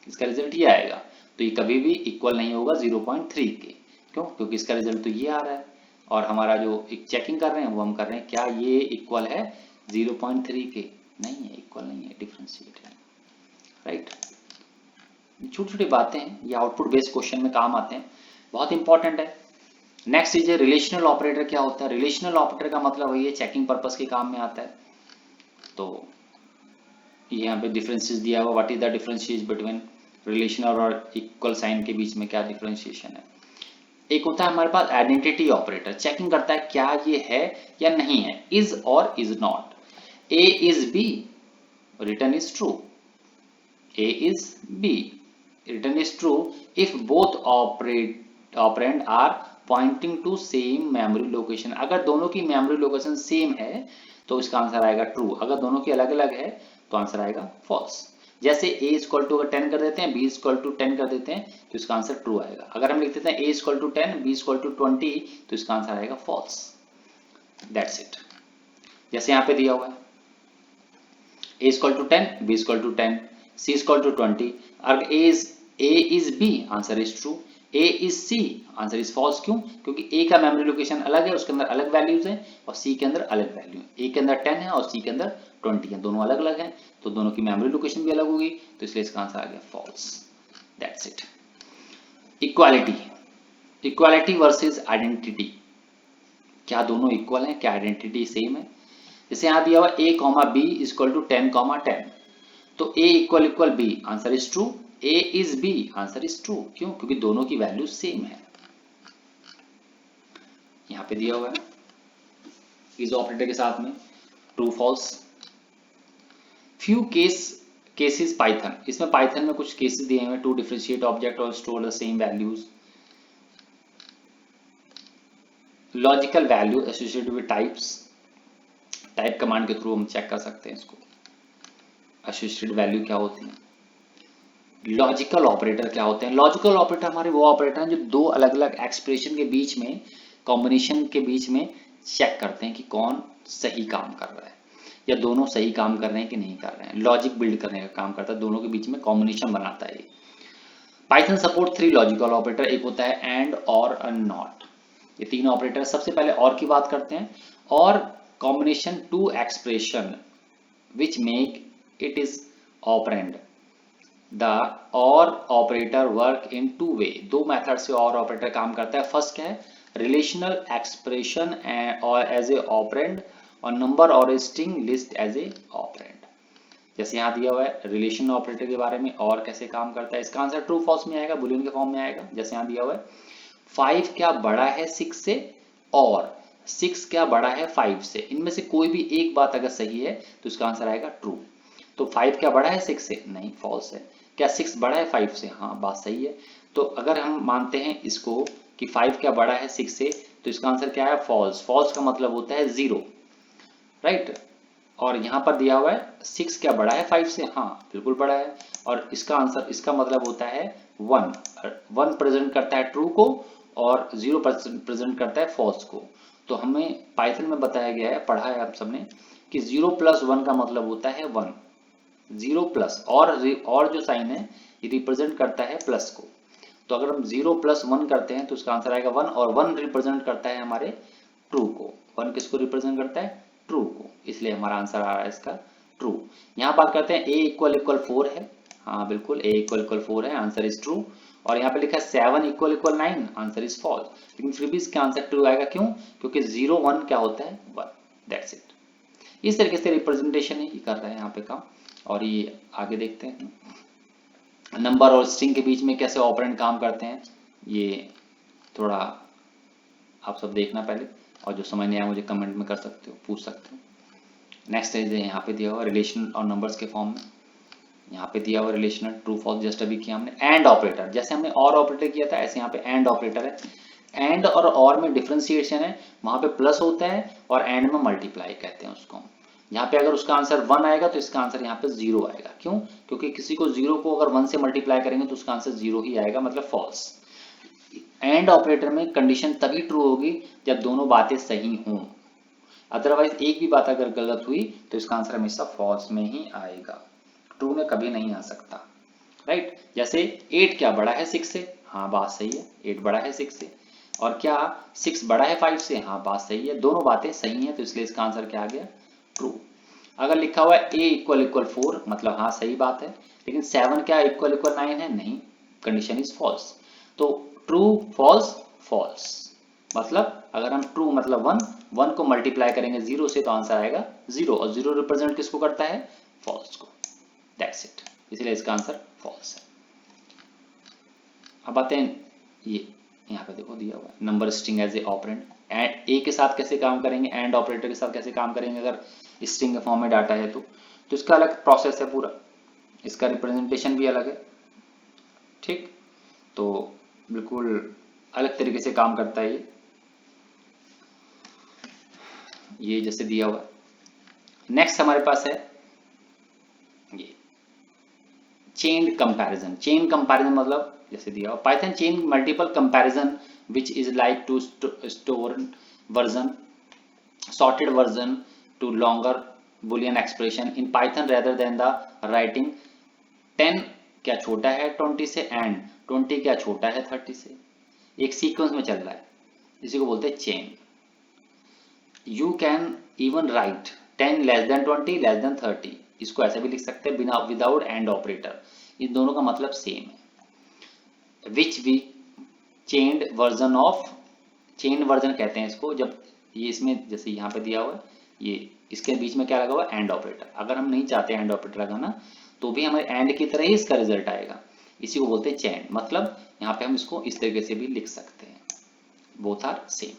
इसका रिजल्ट ये आएगा। तो ये कभी भी इक्वल नहीं होगा 0.3 के, क्यों? क्योंकि इसका रिजल्ट तो ये आ रहा है, और हमारा जो एक चेकिंग कर रहे हैं वो हम कर रहे हैं क्या ये इक्वल है 0.3 के, नहीं है, इक्वल नहीं है, डिफरेंशिएट है, राइट। छोटी छोटी बातें हैं, ये आउटपुट बेस्ड क्वेश्चन में काम आते हैं, बहुत इंपॉर्टेंट है। नेक्स्ट चीज है रिलेशनल ऑपरेटर क्या होता है। रिलेशनल ऑपरेटर का मतलब वही है, चेकिंग पर्पस के काम में आता है। तो यहाँ पे डिफरेंसेस दिया हुआ, what is the differentiation between relational और इक्वल साइन के बीच में क्या डिफरेंशिएशन है। एक होता है हमारे पास आइडेंटिटी ऑपरेटर, चेकिंग करता है क्या ये है या नहीं है, इज और is not. A is b, return is true, a is b, return is true if both operand are pointing to same memory location. अगर दोनों की मेमोरी लोकेशन सेम है तो इसका आंसर आएगा ट्रू, अगर दोनों की अलग अलग है तो आंसर आएगा फॉल्स। जैसे a इक्वल टू अगर 10 कर देते हैं, b इक्वल टू 10 कर देते हैं, तो इसका आंसर ट्रू आएगा। अगर हम लिख देते हैं a equal to 10, b equal to 20, तो इसका आंसर आएगा फॉल्स। That's it. जैसे यहाँ पे दिया हुआ है a equal to 10, b equal to 10, c equal to 20, अगर a is b, answer is true, a is c, answer is false. क्यों? क्योंकि a का मेमोरी लोकेशन अलग है, उसके अंदर अलग वैल्यूज हैं, और c के अंदर अलग वैल्यू है। a के अंदर 10 है और c के अंदर 20 है, दोनों अलग अलग हैं, तो दोनों की मेमोरी लोकेशन भी अलग होगी, तो इसलिए इसका आंसर आ गया false. That's it. Equality, equality versus identity, क्या दोनों इक्वल हैं, क्या आइडेंटिटी सेम है। जैसे यहाँ दिया हुआ a comma b equal to 10 comma 10, तो a equal equal b, answer is true, a is b, answer is true. क्यों? क्योंकि दोनों की वैल्यू सेम है। यहाँ पे दिया हुआ है इज ऑपरेटर के साथ में true false. Few cases Python, इसमें पाइथन में कुछ केसेस दिए हुए, टू डिफरेंशिएट ऑब्जेक्ट और store the same values, logical value associated with types, type command के थ्रू हम चेक कर सकते हैं इसको, एसोसिएटेड वैल्यू क्या होती है। लॉजिकल ऑपरेटर क्या होते हैं। लॉजिकल ऑपरेटर हमारे वो ऑपरेटर हैं जो दो अलग अलग एक्सप्रेशन के बीच में, कॉम्बिनेशन के बीच में चेक करते हैं कि कौन सही काम कर रहा है, या दोनों सही काम कर रहे हैं कि नहीं कर रहे हैं। लॉजिक बिल्ड करने का काम करता है, दोनों के बीच में कॉम्बिनेशन बनाता है। पाइथन सपोर्ट 3 लॉजिकल ऑपरेटर, एक होता है एंड और नॉट, ये तीन ऑपरेटर। सबसे पहले और की बात करते हैं, और combination to expression which make it is operand. The और operator work in two way, दो मेथड से और ऑपरेटर काम करता है। फर्स्ट क्या है, रिलेशनल एक्सप्रेशन और एज ए ऑपरेंड और नंबर और string list as a operand. जैसे यहाँ दिया हुआ है रिलेशन ऑपरेटर के बारे में और कैसे काम करता है, इसका आंसर ट्रू फॉल्स में आएगा, बुलियन के फॉर्म में आएगा। जैसे यहाँ दिया हुआ है 5 क्या बड़ा है 6 से और 6 क्या बड़ा है 5 से, इनमें से कोई भी एक बात अगर सही है तो इसका आंसर आएगा ट्रू। तो 5 क्या बड़ा है 6 से, नहीं फॉल्स है। क्या 6 बड़ा है 5 से, हाँ बात सही है। तो अगर हम मानते हैं इसको कि 5 क्या बड़ा है 6 से, तो इसका आंसर क्या है फॉल्स। फॉल्स का मतलब होता है 0, राइट। और यहाँ पर दिया हुआ है 6 क्या बड़ा है 5 से, हाँ बिल्कुल बड़ा है। और इसका आंसर, इसका मतलब होता है 1 प्रेजेंट करता है ट्रू को और 0 प्रेजेंट करता है फॉल्स को। तो हमें पाइथन में बताया गया है, पढ़ा है आप सबने कि 0 + 1 का मतलब होता है 1, 0 प्लस और जो साइन है ये रिप्रेजेंट करता है प्लस को। तो अगर हम 0 + 1 करते हैं तो उसका आंसर आएगा 1, और 1 रिप्रेजेंट करता है हमारे ट्रू को। 1 किसको रिप्रेजेंट करता है, ट्रू को, इसलिए हमारा आंसर आ रहा है इसका ट्रू। यहाँ बात करते हैं a = 4 है, हाँ बिल्कुल a = 4 है, आंसर इज ट्रू। और यहाँ पे लिखा है 7 = 9, आंसर इज फॉल्स। लेकिन फिर भी इसका आंसर ट्रू आएगा, क्यों? क्योंकि 0 1 क्या होता है 1, दैट्स इट। इस तरीके से रिप्रेजेंटेशन ही कर रहा है यहाँ पे काम। और ये आगे देखते हैं नंबर और स्ट्रिंग के बीच में कैसे ऑपरेंड काम करते हैं, ये थोड़ा आप सब देखना पहले, और जो समझ नहीं आया मुझे कमेंट में कर सकते हो, पूछ सकते हो। नेक्स्ट है यहाँ पे दिया हुआ रिलेशन और नंबर्स के फॉर्म में, यहाँ पे दिया हुआ रिलेशनल ट्रू फॉल्स जस्ट अभी किया हमने। एंड ऑपरेटर, जैसे हमने और ऑपरेटर किया था ऐसे यहाँ पे एंड ऑपरेटर है। एंड और में डिफ्रेंसिएशन है, वहां पे प्लस होता है और एंड में मल्टीप्लाई कहते हैं उसको। यहाँ पे अगर उसका आंसर 1 आएगा तो इसका आंसर यहाँ पे 0 आएगा, क्यों? क्योंकि किसी को 0 को अगर 1 से मल्टीप्लाई करेंगे तो उसका आंसर 0 ही आएगा, मतलब फॉल्स। एंड ऑपरेटर में कंडीशन तभी ट्रू होगी जब दोनों बातें सही हों, अदरवाइज एक भी बात अगर गलत हुई तो इसका आंसर हमेशा फॉल्स में ही आएगा, ट्रू में कभी नहीं आ सकता, राइट। जैसे 8 क्या बड़ा है 6 से, हाँ बात सही है, 8 बड़ा है 6 से। और क्या 6 बड़ा है 5 से, हाँ बात सही है, दोनों बातें सही हैं, तो इसलिए इसका आंसर क्या आ गया ट्रू। अगर लिखा हुआ है a = 4, मतलब हाँ सही बात है, लेकिन 7 क्या = 9 है, नहीं, कंडीशन इज फॉल्स। तो ट्रू फॉल्स फॉल्स, मतलब अगर हम ट्रू मतलब 1 को मल्टीप्लाई करेंगे 0 से तो आंसर आएगा 0, और 0 रिप्रेजेंट किसको करता है, फॉल्स को, दैट्स इट, इसलिए इसका आंसर फॉल्स है। अब आते हैं ये यहाँ पे देखो दिया हुआ है number string as a operand. A के साथ कैसे काम करेंगे, एंड ऑपरेटर के साथ कैसे काम करेंगे अगर स्ट्रिंग के फॉर्म में डाटा है तो इसका अलग प्रोसेस है पूरा, इसका रिप्रेजेंटेशन भी अलग है, ठीक। तो बिल्कुल अलग तरीके से काम करता है ये जैसे दिया हुआ है। नेक्स्ट हमारे पास है ये चेन कंपैरिजन। चेन कंपैरिजन मतलब जैसे दिया हुआ Python chain multiple comparison which is like to store version sorted version to longer boolean expression in python rather than the writing 10 क्या छोटा है 20 से एंड 20 क्या छोटा है 30 से, एक सीक्वेंस में चल रहा है, इसी को बोलते हैं chain. You can even right 10 less than 20 less than 30, इसको ऐसे भी लिख सकते हैं बिना विदाउट एंड ऑपरेटर, इन दोनों का मतलब सेम है। Which we chained version of, chain version कहते हैं इसको जब ये इसमें जैसे यहाँ पे दिया हुआ है ये इसके बीच में क्या लगा हुआ एंड ऑपरेटर, अगर हम नहीं चाहते एंड ऑपरेटर लगाना तो भी हमें एंड की तरह ही इसका रिजल्ट आएगा, इसी को बोलते हैं चेन। मतलब यहाँ पे हम इसको इस तरीके से भी लिख सकते हैं, both are same,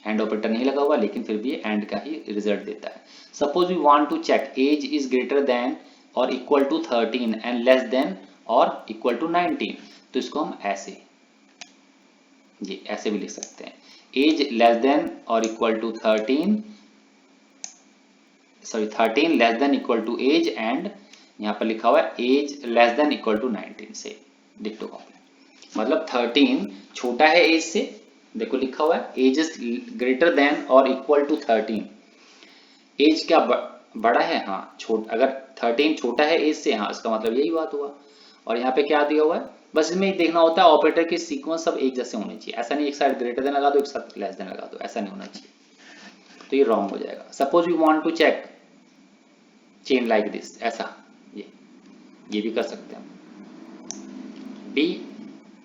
and operator नहीं लगा हुआ लेकिन फिर भी एंड का ही रिजल्ट देता है। Suppose we want to check age is greater than और equal to 13 and less than और इक्वल टू 19, तो इसको हम ऐसे ये ऐसे भी लिख सकते हैं, एज लेस देन और equal to 13 less than equal to age, and यहाँ पर लिखा हुआ है age less than equal to 19 से डिक्टो कॉपी, मतलब 13 छोटा है एज से, देखो लिखा हुआ है एज इज ग्रेटर देन और इक्वल टू 13, एज क्या बड़ा है, हाँ अगर 13 छोटा है एज से, हाँ इसका मतलब यही बात हुआ। और यहाँ पे क्या दिया हुआ है, बस इसमें देखना होता है ऑपरेटर के सीक्वेंस सब एक जैसे होने चाहिए, ऐसा नहीं एक साइड ग्रेटर देन लगा दो एक साइड लेस देन लगा दो, ऐसा नहीं होना चाहिए, तो ये रॉन्ग हो जाएगा। Suppose you want to check chain like this, ऐसा ये भी कर सकते हैं।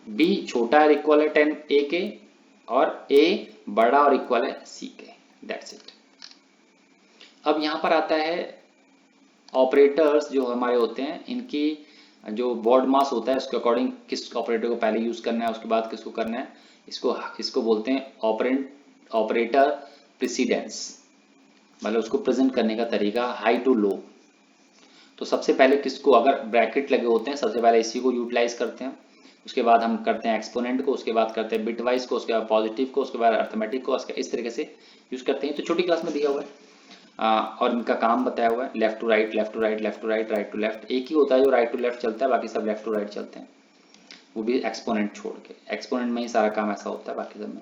बी छोटा है इक्वल है 10 ए के और ए बड़ा और इक्वल है सी के, दैट्स इट। अब यहाँ पर आता है ऑपरेटर्स जो हमारे होते हैं, इनकी जो बोर्ड मास होता है उसके अकॉर्डिंग किस ऑपरेटर को पहले यूज करना है, उसके बाद किसको करना है, इसको बोलते हैं ऑपरेटर प्रेसिडेंस, मतलब उसको प्रेजेंट करने का तरीका हाई टू लो। तो सबसे पहले किसको, अगर ब्रैकेट लगे होते हैं सबसे पहले इसी को यूटिलाइज करते हैं, उसके बाद हम करते हैं एक्सपोनेंट को, उसके बाद करते हैं बिटवाइज को, उसके बाद पॉजिटिव को, उसके बाद अर्थमेटिक को, इस तरीके से यूज करते हैं। तो छोटी क्लास में दिया हुआ है और इनका काम बताया हुआ है, left to right, left to right, left to right, right to left. एक ही होता है जो राइट टू लेफ्ट चलता है, बाकी सब लेफ्ट टू राइट चलते हैं, वो भी एक्सपोनेंट छोड़ के। एक्सपोनेंट में ही सारा काम ऐसा होता है, बाकी सब में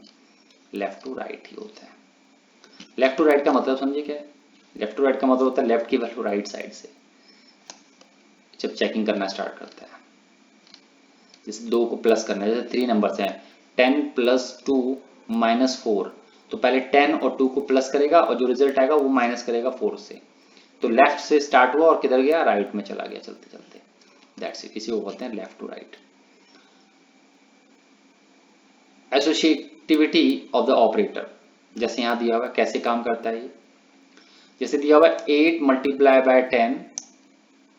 लेफ्ट टू राइट ही होता है। लेफ्ट टू राइट का मतलब समझिए क्या है, लेफ्ट टू राइट का मतलब होता है लेफ्ट की वैल्यू राइट साइड से जब चेकिंग करना स्टार्ट करता है। जैसे 2 को प्लस करना है, जैसे 3 नंबर्स हैं 10 + 2 - 4, तो पहले 10 और 2 को प्लस करेगा और जो रिजल्ट आएगा वो माइनस करेगा 4 से। तो लेफ्ट से स्टार्ट हुआ और किधर गया, राइट में चला गया चलते चलते, दैट्स इट। इसी को बोलते हैं left to right. Associativity of the operator, जैसे यहाँ दिया हुआ कैसे काम करता है ये, जैसे दिया हुआ 8 × 10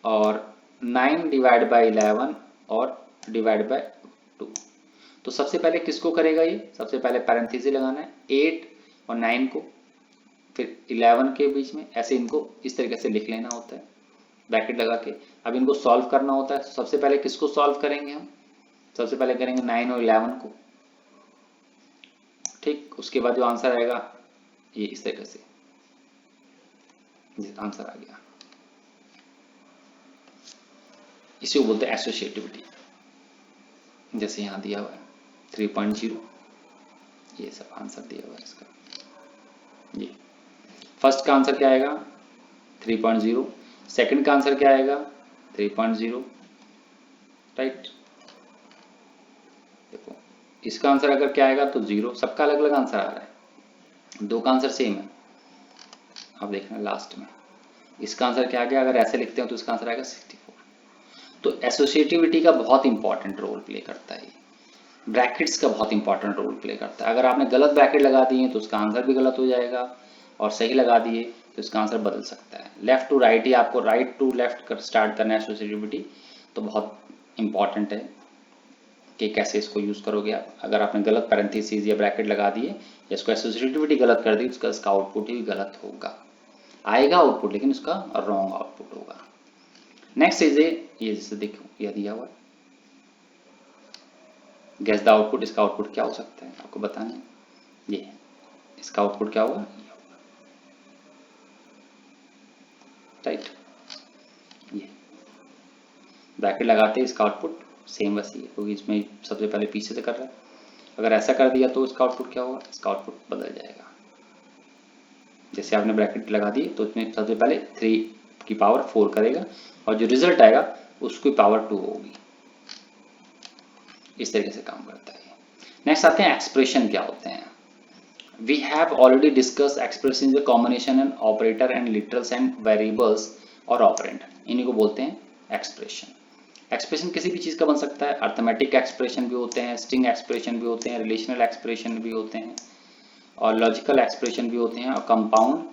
और 9 / 11 और डिवाइड बाय 2। तो सबसे पहले किसको करेगा ये, सबसे पहले पैरेंथेसिस लगाना है 8 और 9 को, फिर 11 के बीच में, ऐसे इनको इस तरीके से लिख लेना होता है ब्रैकेट लगा के। अब इनको सॉल्व करना होता है, सबसे पहले किसको सॉल्व करेंगे हम, सबसे पहले करेंगे 9 और 11 को, ठीक। उसके बाद जो आंसर आएगा ये इस तरीके से आंसर आ गया, इसी को बोलते हैं एसोसिएटिविटी। जैसे यहाँ दिया हुआ है 3.0, ये सब आंसर दिया हुआ है इसका। ये फर्स्ट का आंसर क्या आएगा 3.0, सेकंड का आंसर क्या आएगा 3.0, राइट। देखो इसका आंसर अगर क्या आएगा तो 0, सबका अलग अलग आंसर आ रहा है, 2 का आंसर सेम है। अब देखना लास्ट में इसका आंसर क्या आ गया, अगर ऐसे लिखते हो तो इसका आंसर आएगा 64। तो एसोसिएटिविटी का बहुत इंपॉर्टेंट रोल प्ले करता है, ब्रैकेट्स का बहुत इंपॉर्टेंट रोल प्ले करता है। अगर आपने गलत ब्रैकेट लगा दिए तो उसका आंसर भी गलत हो जाएगा, और सही लगा दिए तो इसका आंसर बदल सकता है। लेफ्ट टू राइट ही आपको राइट टू लेफ्ट कर स्टार्ट करना है एसोसिएटिविटी, तो बहुत इंपॉर्टेंट है कि कैसे इसको यूज करोगे आप। अगर आपने गलत पैरेंथेसिस या ब्रैकेट लगा दिए या इसको एसोसिएटिविटी गलत कर दी, उसका आउटपुट ही गलत होगा, आएगा आउटपुट लेकिन उसका रॉन्ग आउटपुट होगा। नेक्स्ट इज ये जैसे देखो यह दिया हुआ है गेस द आउटपुट, इसका आउटपुट क्या हो सकता है आपको बताना है। ये इसका आउटपुट क्या होगा, राइट। ये ब्रैकेट लगाते हैं इसका आउटपुट सेम वैसे ही है, क्योंकि इसमें सबसे पहले पीछे से कर रहा है। अगर ऐसा कर दिया तो इसका आउटपुट क्या होगा, इसका आउटपुट बदल जाएगा। जैसे आपने ब्रैकेट लगा दी तो इसमें सबसे पहले 3 की पावर 4 करेगा और जो रिजल्ट आएगा उसकी पावर 2 होगी, इस तरीके से काम करता है। नेक्स्ट आते हैं एक्सप्रेशन क्या होते हैं। We have already discuss expression is a combination and operator and literals and variables और ऑपरेंड, इन्हीं को बोलते हैं एक्सप्रेशन। एक्सप्रेशन किसी भी चीज का बन सकता है, अर्थमेटिक एक्सप्रेशन भी होते हैं, स्ट्रिंग एक्सप्रेशन भी होते हैं, रिलेशनल एक्सप्रेशन भी होते हैं, और लॉजिकल एक्सप्रेशन भी होते हैं, और कंपाउंड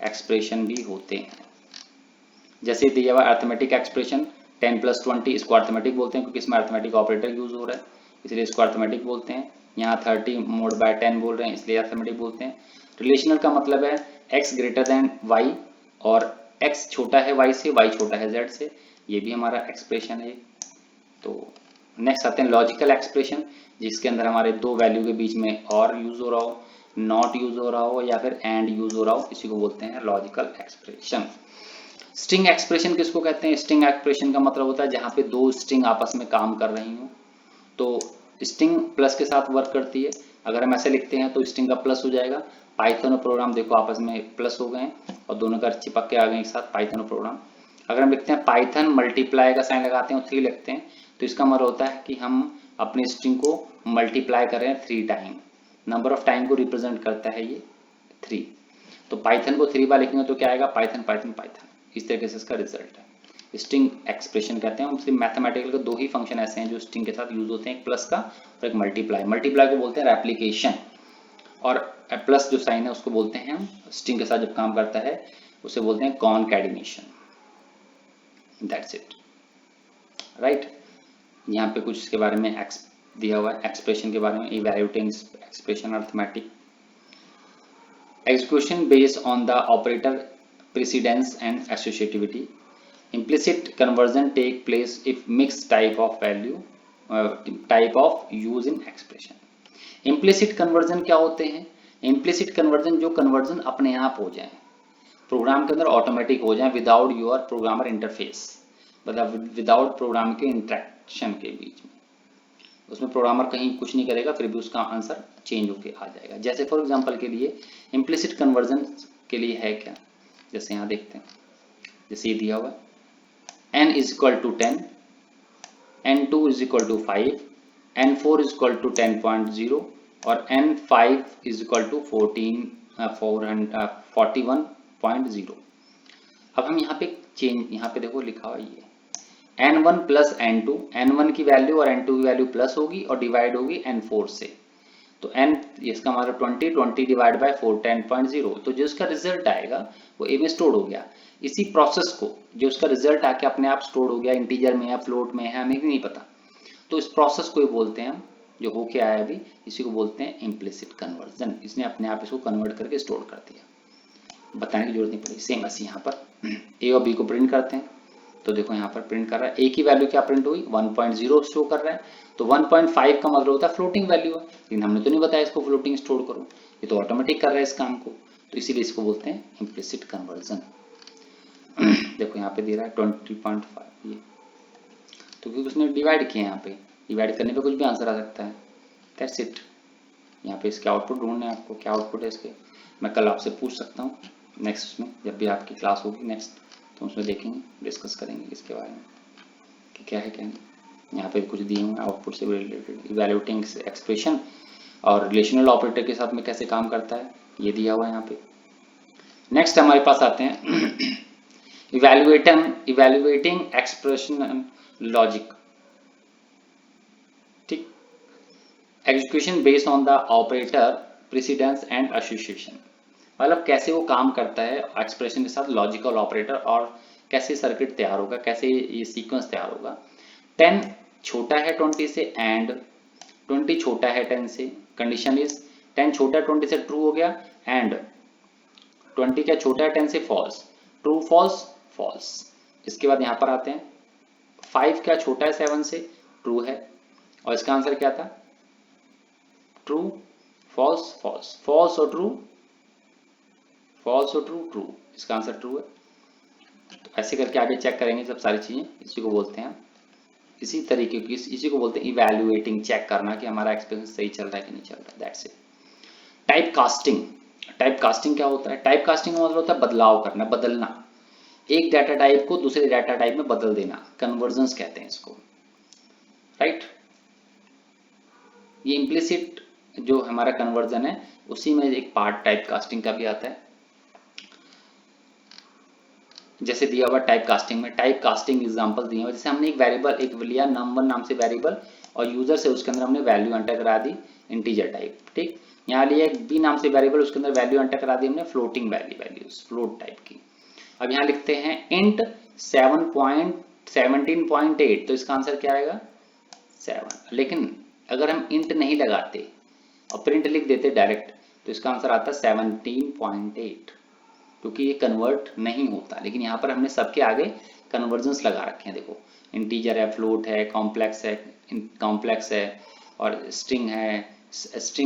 एक्सप्रेशन भी होते हैं। जैसे दिया हुआ अर्थमेटिक एक्सप्रेशन 10 + 20, इसको अर्थमेटिक बोलते हैं क्योंकि इसमें अर्थमेटिक ऑपरेटर यूज हो रहा है, इसलिए इसको अर्थमेटिक बोलते हैं। यहाँ 30 mod by 10 बोल रहे हैं, इसलिए अर्थमेटिक बोलते हैं। रिलेशनल का मतलब है x ग्रेटर देन y और x छोटा है y से, y छोटा है z से, ये भी हमारा एक्सप्रेशन है। तो नेक्स्ट आते हैं लॉजिकल एक्सप्रेशन, जिसके अंदर हमारे 2 वैल्यू के बीच में और यूज हो रहा हो, नॉट यूज हो रहा हो या फिर एंड यूज हो रहा हो, इसी को बोलते हैं लॉजिकल एक्सप्रेशन। स्ट्रिंग एक्सप्रेशन किसको कहते हैं, स्ट्रिंग एक्सप्रेशन का मतलब होता है जहां पे 2 स्ट्रिंग आपस में काम कर रही हो, तो स्ट्रिंग प्लस के साथ वर्क करती है। अगर हम ऐसे लिखते हैं तो स्ट्रिंग का प्लस हो जाएगा। पाइथन और प्रोग्राम देखो आपस में प्लस हो गए हैं और दोनों का चिपक के आ गए एक साथ, पाइथन और प्रोग्राम। अगर हम लिखते हैं पाइथन मल्टीप्लाई का साइन लगाते हैं और 3 लिखते हैं, तो इसका मतलब होता है कि हम अपनी स्ट्रिंग को मल्टीप्लाई कर रहे हैं 3 टाइम, नंबर ऑफ टाइम को रिप्रेजेंट करता है ये 3। तो पाइथन को 3 बार लिखेंगे तो क्या आएगा, पाइथन पाइथन पाइथन, इस तरीके से इसका रिजल्ट है। स्ट्रिंग एक्सप्रेशन कहते हैं। सिर्फ मैथमेटिकल के 2 ही फंक्शन ऐसे हैं जो स्ट्रिंग के साथ यूज होते हैं, एक प्लस का और एक मल्टीप्लाई। मल्टीप्लाई को बोलते हैं रेप्लिकेशन, और प्लस जो साइन है उसको बोलते हैं हम, स्ट्रिंग के साथ जब काम करता है उसे बोलते हैं कॉनकैटिनेशन। That's it, right. यहाँ पे कुछ इसके बारे में दिया हुआ है, एक्सप्रेशन के बारे में, evaluating expression, arithmetic, execution based on the operator precedence and associativity. Implicit conversion take place if mixed type of value type of use in expression. Implicit conversion क्या होते हैं? Implicit conversion जो conversion अपने आप हो जाए, प्रोग्राम के अंदर ऑटोमेटिक हो जाए, विदाउट योर प्रोग्रामर इंटरफेस, मतलब विदाउट प्रोग्राम के इंटरेक्शन के बीच में, उसमें प्रोग्रामर कहीं कुछ नहीं करेगा, फिर भी उसका आंसर चेंज होके आ जाएगा। जैसे फॉर एग्जांपल के लिए इम्प्लिसिट कन्वर्जन के लिए है क्या, जैसे यहाँ देखते हैं, जैसे ये दिया हुआ n is equal to 10, n2 is equal to 5, n4 is equal to 10.0 और n5 इज इक्वल टू 41.0। अब हम यहाँ पे चेंज, यहाँ पे देखो लिखा हुआ ये n1 प्लस n2, n1 की वैल्यू और n2 की वैल्यू प्लस होगी और डिवाइड होगी n4 से, तो n इसका मतलब 20 डिवाइड बाय 4 10.0, तो जो इसका रिजल्ट आएगा वो a में स्टोर हो गया। इसी प्रोसेस को जो उसका रिजल्ट आके अपने आप स्टोर हो गया, इंटीजर में है, फ्लोट में है, हमें भी नहीं पता, तो इस प्रोसेस को ही बोलते हैं हम, जो होके आया अभी, इसी को बोलते हैं इम्प्लिसिट कन्वर्जन। इसने अपने आप इसको कन्वर्ट करके स्टोर कर दिया, बताने की जरूरत नहीं पड़ी। सेम ऐसे यहाँ पर a और b को प्रिंट करते हैं, तो देखो यहाँ पर प्रिंट कर रहा है, a की वैल्यू क्या प्रिंट हुई 1.0 शो कर रहा है, तो 1.5 का मतलब होता है फ्लोटिंग वैल्यू है, लेकिन हमने तो नहीं बताया इसको फ्लोटिंग स्टोर करो, ये तो ऑटोमेटिक कर रहा है इस काम को, तो इसीलिए इसको बोलते हैं इम्प्लिसिट कन्वर्जन। देखो यहाँ पे दे रहा है 20.5, ये तो क्योंकि उसने डिवाइड किया, यहाँ पे डिवाइड करने पे कुछ भी आंसर आ सकता है। That's it. यहाँ पे इसके आउटपुट ढूंढना है आपको, क्या आउटपुट है इसके, मैं कल आपसे पूछ सकता हूँ नेक्स्ट में, जब भी आपकी क्लास होगी नेक्स्ट, तो उसमें देखेंगे, डिस्कस करेंगे इसके बारे में कि क्या है क्या नहीं। यहाँ पे कुछ दिए हुए आउटपुट से रिलेटेड, इवैल्यूएटिंग एक्सप्रेशन और रिलेशनल ऑपरेटर के साथ में कैसे काम करता है, ये दिया हुआ है यहाँ पे। नेक्स्ट हमारे पास आते हैं इवैल्यूएटिंग एक्सप्रेशन लॉजिक, ठीक, execution based on the operator precedence and association, मतलब कैसे वो काम करता है एक्सप्रेशन के साथ लॉजिकल ऑपरेटर, और कैसे सर्किट तैयार होगा, कैसे ये सीक्वेंस तैयार होगा। 10 छोटा है 20 से एंड 20 छोटा है 10 से, कंडीशन इज 10 छोटा है 20 से ट्रू हो गया, एंड 20 क्या छोटा है 10 से फॉल्स, ट्रू फॉल्स फॉल्स। इसके बाद यहाँ पर आते हैं 5 क्या छोटा है 7 से, ट्रू है, और इसका आंसर क्या था ट्रू फॉल्स फॉल्स, फॉल्स और ट्रू, फॉल्स और ट्रू ट्रू, इसका आंसर ट्रू है। तो ऐसे करके आगे चेक करेंगे सब सारी चीजें, इसी को बोलते हैं, इसी तरीके की, इसी को बोलते हैं इवैल्यूएटिंग, चेक करना कि हमारा एक्सपीरियंस सही चल रहा है कि नहीं चल रहा है। That's it. Type casting, type casting क्या होता है, टाइप कास्टिंग का मतलब होता है बदलाव करना, बदलना, एक डाटा टाइप को दूसरे डाटा टाइप में बदल देना, कन्वर्जन्स कहते हैं इसको, राइट। ये इम्प्लिसिट जो हमारा कन्वर्जन है उसी में एक पार्ट टाइप कास्टिंग का भी आता है। जैसे दिया हुआ टाइप कास्टिंग में, टाइप कास्टिंग एग्जांपल दिए हुए, जैसे हमने एक वेरिएबल एक लिया नंबर नाम से वेरिएबल, और यूजर से उसके अंदर हमने वैल्यू एंटर करा दी इंटीजर टाइप, ठीक। यहाँ लिया एक बी नाम से वेरिएबल, उसके अंदर वैल्यू एंटर करा दी हमने फ्लोटिंग वैल्यूज फ्लोट टाइप की। अब यहाँ लिखते हैं इंट 17.8, तो इसका आंसर क्या आएगा 7, लेकिन अगर हम इंट नहीं लगाते और प्रिंट लिख देते डायरेक्ट, तो इसका आंसर आता 17.8, क्योंकि ये कन्वर्ट नहीं होता। लेकिन यहाँ पर हमने सबके आगे कन्वर्जन्स लगा रखे हैं, देखो इंटीजर है, फ्लोट है, कॉम्प्लेक्स है और स्ट्रिंग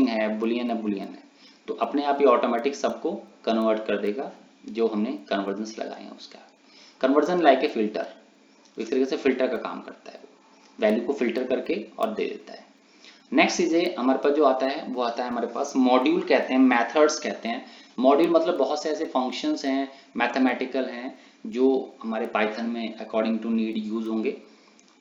है, बुलियन है, तो अपने आप ही ऑटोमेटिक सबको कन्वर्ट कर देगा जो हमने कन्वर्जन्स लगाए हैं उसका। कन्वर्जन लाइक ए फिल्टर, इस तरीके से फिल्टर का काम करता है, वैल्यू को फिल्टर करके और दे देता है। नेक्स्ट चीजें हमारे पास जो आता है वो आता है हमारे पास मॉड्यूल कहते हैं, मेथड्स कहते हैं। मॉड्यूल मतलब बहुत से ऐसे फंक्शंस हैं, मैथमेटिकल हैं, जो हमारे पाइथन में अकॉर्डिंग टू नीड यूज होंगे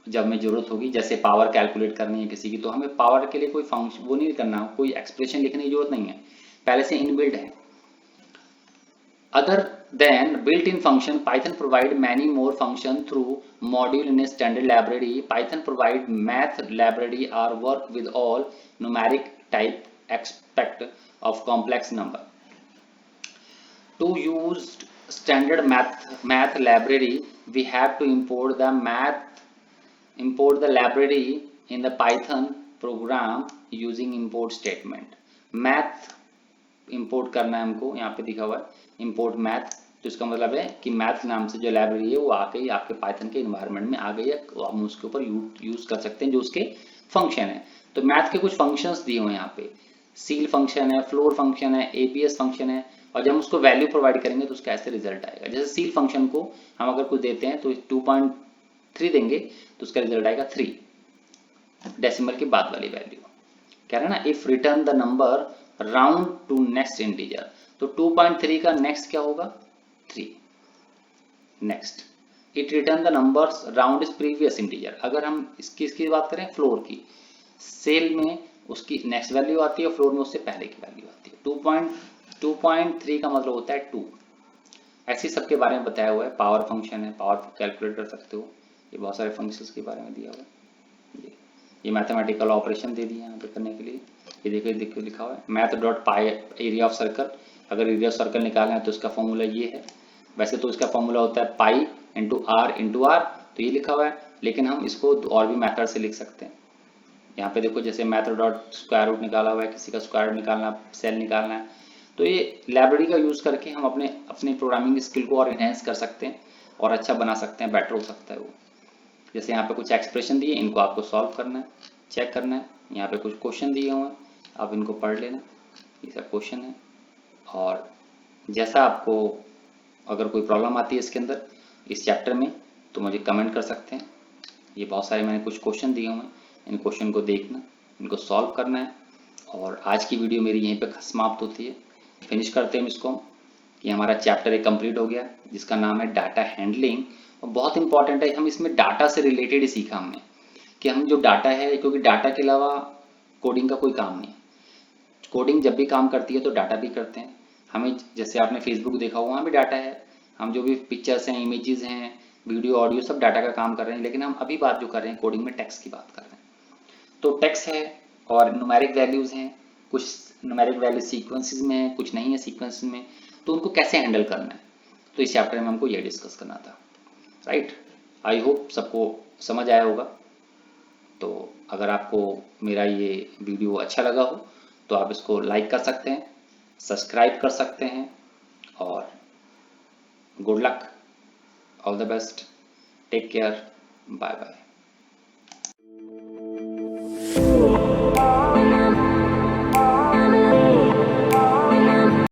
जब हमें जरूरत होगी। जैसे पावर कैलकुलेट करनी है किसी की, तो हमें पावर के लिए कोई फंक्शन वो नहीं करना, कोई एक्सप्रेशन लिखने की जरूरत नहीं है, पहले से इनबिल्ट है। Other than built-in function, Python provide many more function through module in a standard library. Python provide math library or work with all numeric type aspect of complex number. To use standard math library, we have to import the library in the Python program using import statement. Math import करना है हमको, यहाँ पे दिखा हुआ है import math, तो इसका मतलब है कि मैथ नाम से जो लाइब्रेरी है वो आके ही आपके पाइथन के इन्वायरमेंट में आ गई है, हम उसके ऊपर यूज कर सकते हैं जो उसके फंक्शन है। तो मैथ के कुछ फंक्शंस दिए हुए हैं यहाँ पे, सील फंक्शन है, फ्लोर फंक्शन है, एपीएस फंक्शन है, और जब हम उसको वैल्यू प्रोवाइड करेंगे तो उसका ऐसे रिजल्ट आएगा। जैसे सील फंक्शन को हम अगर कुछ देते हैं तो 2.3 देंगे तो उसका रिजल्ट आएगा 3, डेसिमल के बाद वाली वैल्यू। कह रहे हैं ना, if return the number round to next integer, तो 2.3 का नेक्स्ट क्या होगा 3। Next it return the numbers round is previous integer, अगर हम इसकी बात करें फ्लोर की, सेल में उसकी नेक्स्ट वैल्यू आती है, फ्लोर में उससे पहले की वैल्यू आती है। 2.3 का मतलब होता है 2। ऐसे सबके बारे में बताया हुआ है, पावर फंक्शन है, पावर कैलकुलेट कर सकते हो, ये बहुत सारे फंक्शंस के बारे में दिया हुआ है। ये मैथमेटिकल ऑपरेशन दे दिए यहाँ पे करने के लिए, ये देखो लिखा हुआ है math dot pi area of circle, अगर एरिया ऑफ सर्कल निकालना है तो इसका फॉर्मूला ये है। वैसे तो इसका फॉर्मूला होता है पाई इंटू आर, तो ये लिखा हुआ है, लेकिन हम इसको और भी मेथड से लिख सकते हैं। यहाँ पे देखो जैसे मैथ डॉट स्क्वायर रूट निकाला हुआ है, किसी का स्क्वायर रूट निकालना, सेल निकालना है, तो ये लाइब्रेरी का यूज़ करके हम अपने प्रोग्रामिंग स्किल को और इन्हेंस कर सकते हैं और अच्छा बना सकते हैं, बेटर हो सकता है वो। जैसे यहाँ पे कुछ एक्सप्रेशन दिए, इनको आपको सॉल्व करना है, चेक करना है। यहाँ पे कुछ क्वेश्चन दिए हुए हैं, आप इनको पढ़ लेना, ये सब क्वेश्चन है। और जैसा आपको अगर कोई प्रॉब्लम आती है इसके अंदर इस चैप्टर में तो मुझे कमेंट कर सकते हैं। ये बहुत सारे मैंने कुछ क्वेश्चन दिए हुए हैं, इन क्वेश्चन को देखना, इनको सॉल्व करना है। और आज की वीडियो मेरी यहीं पे समाप्त होती है, फिनिश करते हैं इसको कि हमारा चैप्टर एक कंप्लीट हो गया जिसका नाम है डाटा हैंडलिंग। और बहुत इंपॉर्टेंट है, हम इसमें डाटा से रिलेटेड ही सीखा हमने कि हम जो डाटा है, क्योंकि डाटा के अलावा कोडिंग का कोई काम नहीं है। कोडिंग जब भी काम करती है तो डाटा भी करते हैं हमें, जैसे आपने फेसबुक देखा हो वहाँ भी डाटा है, हम जो भी पिक्चर्स हैं, इमेजेस हैं, वीडियो ऑडियो सब डाटा का काम कर रहे हैं। लेकिन हम अभी बात जो कर रहे हैं कोडिंग में टेक्स्ट की बात कर रहे हैं, तो टेक्स्ट है और न्यूमेरिक वैल्यूज़ हैं, कुछ न्यूमेरिक वैल्यू सीक्वेंसेस में है, कुछ नहीं है सीक्वेंसेस में, तो उनको कैसे हैंडल करना है, तो इस चैप्टर में हमको ये डिस्कस करना था। राइट, आई होप सबको समझ आया होगा। तो अगर आपको मेरा ये वीडियो अच्छा लगा हो तो आप इसको लाइक कर सकते हैं, सब्सक्राइब कर सकते हैं, और good luck, all the best, take care, bye bye.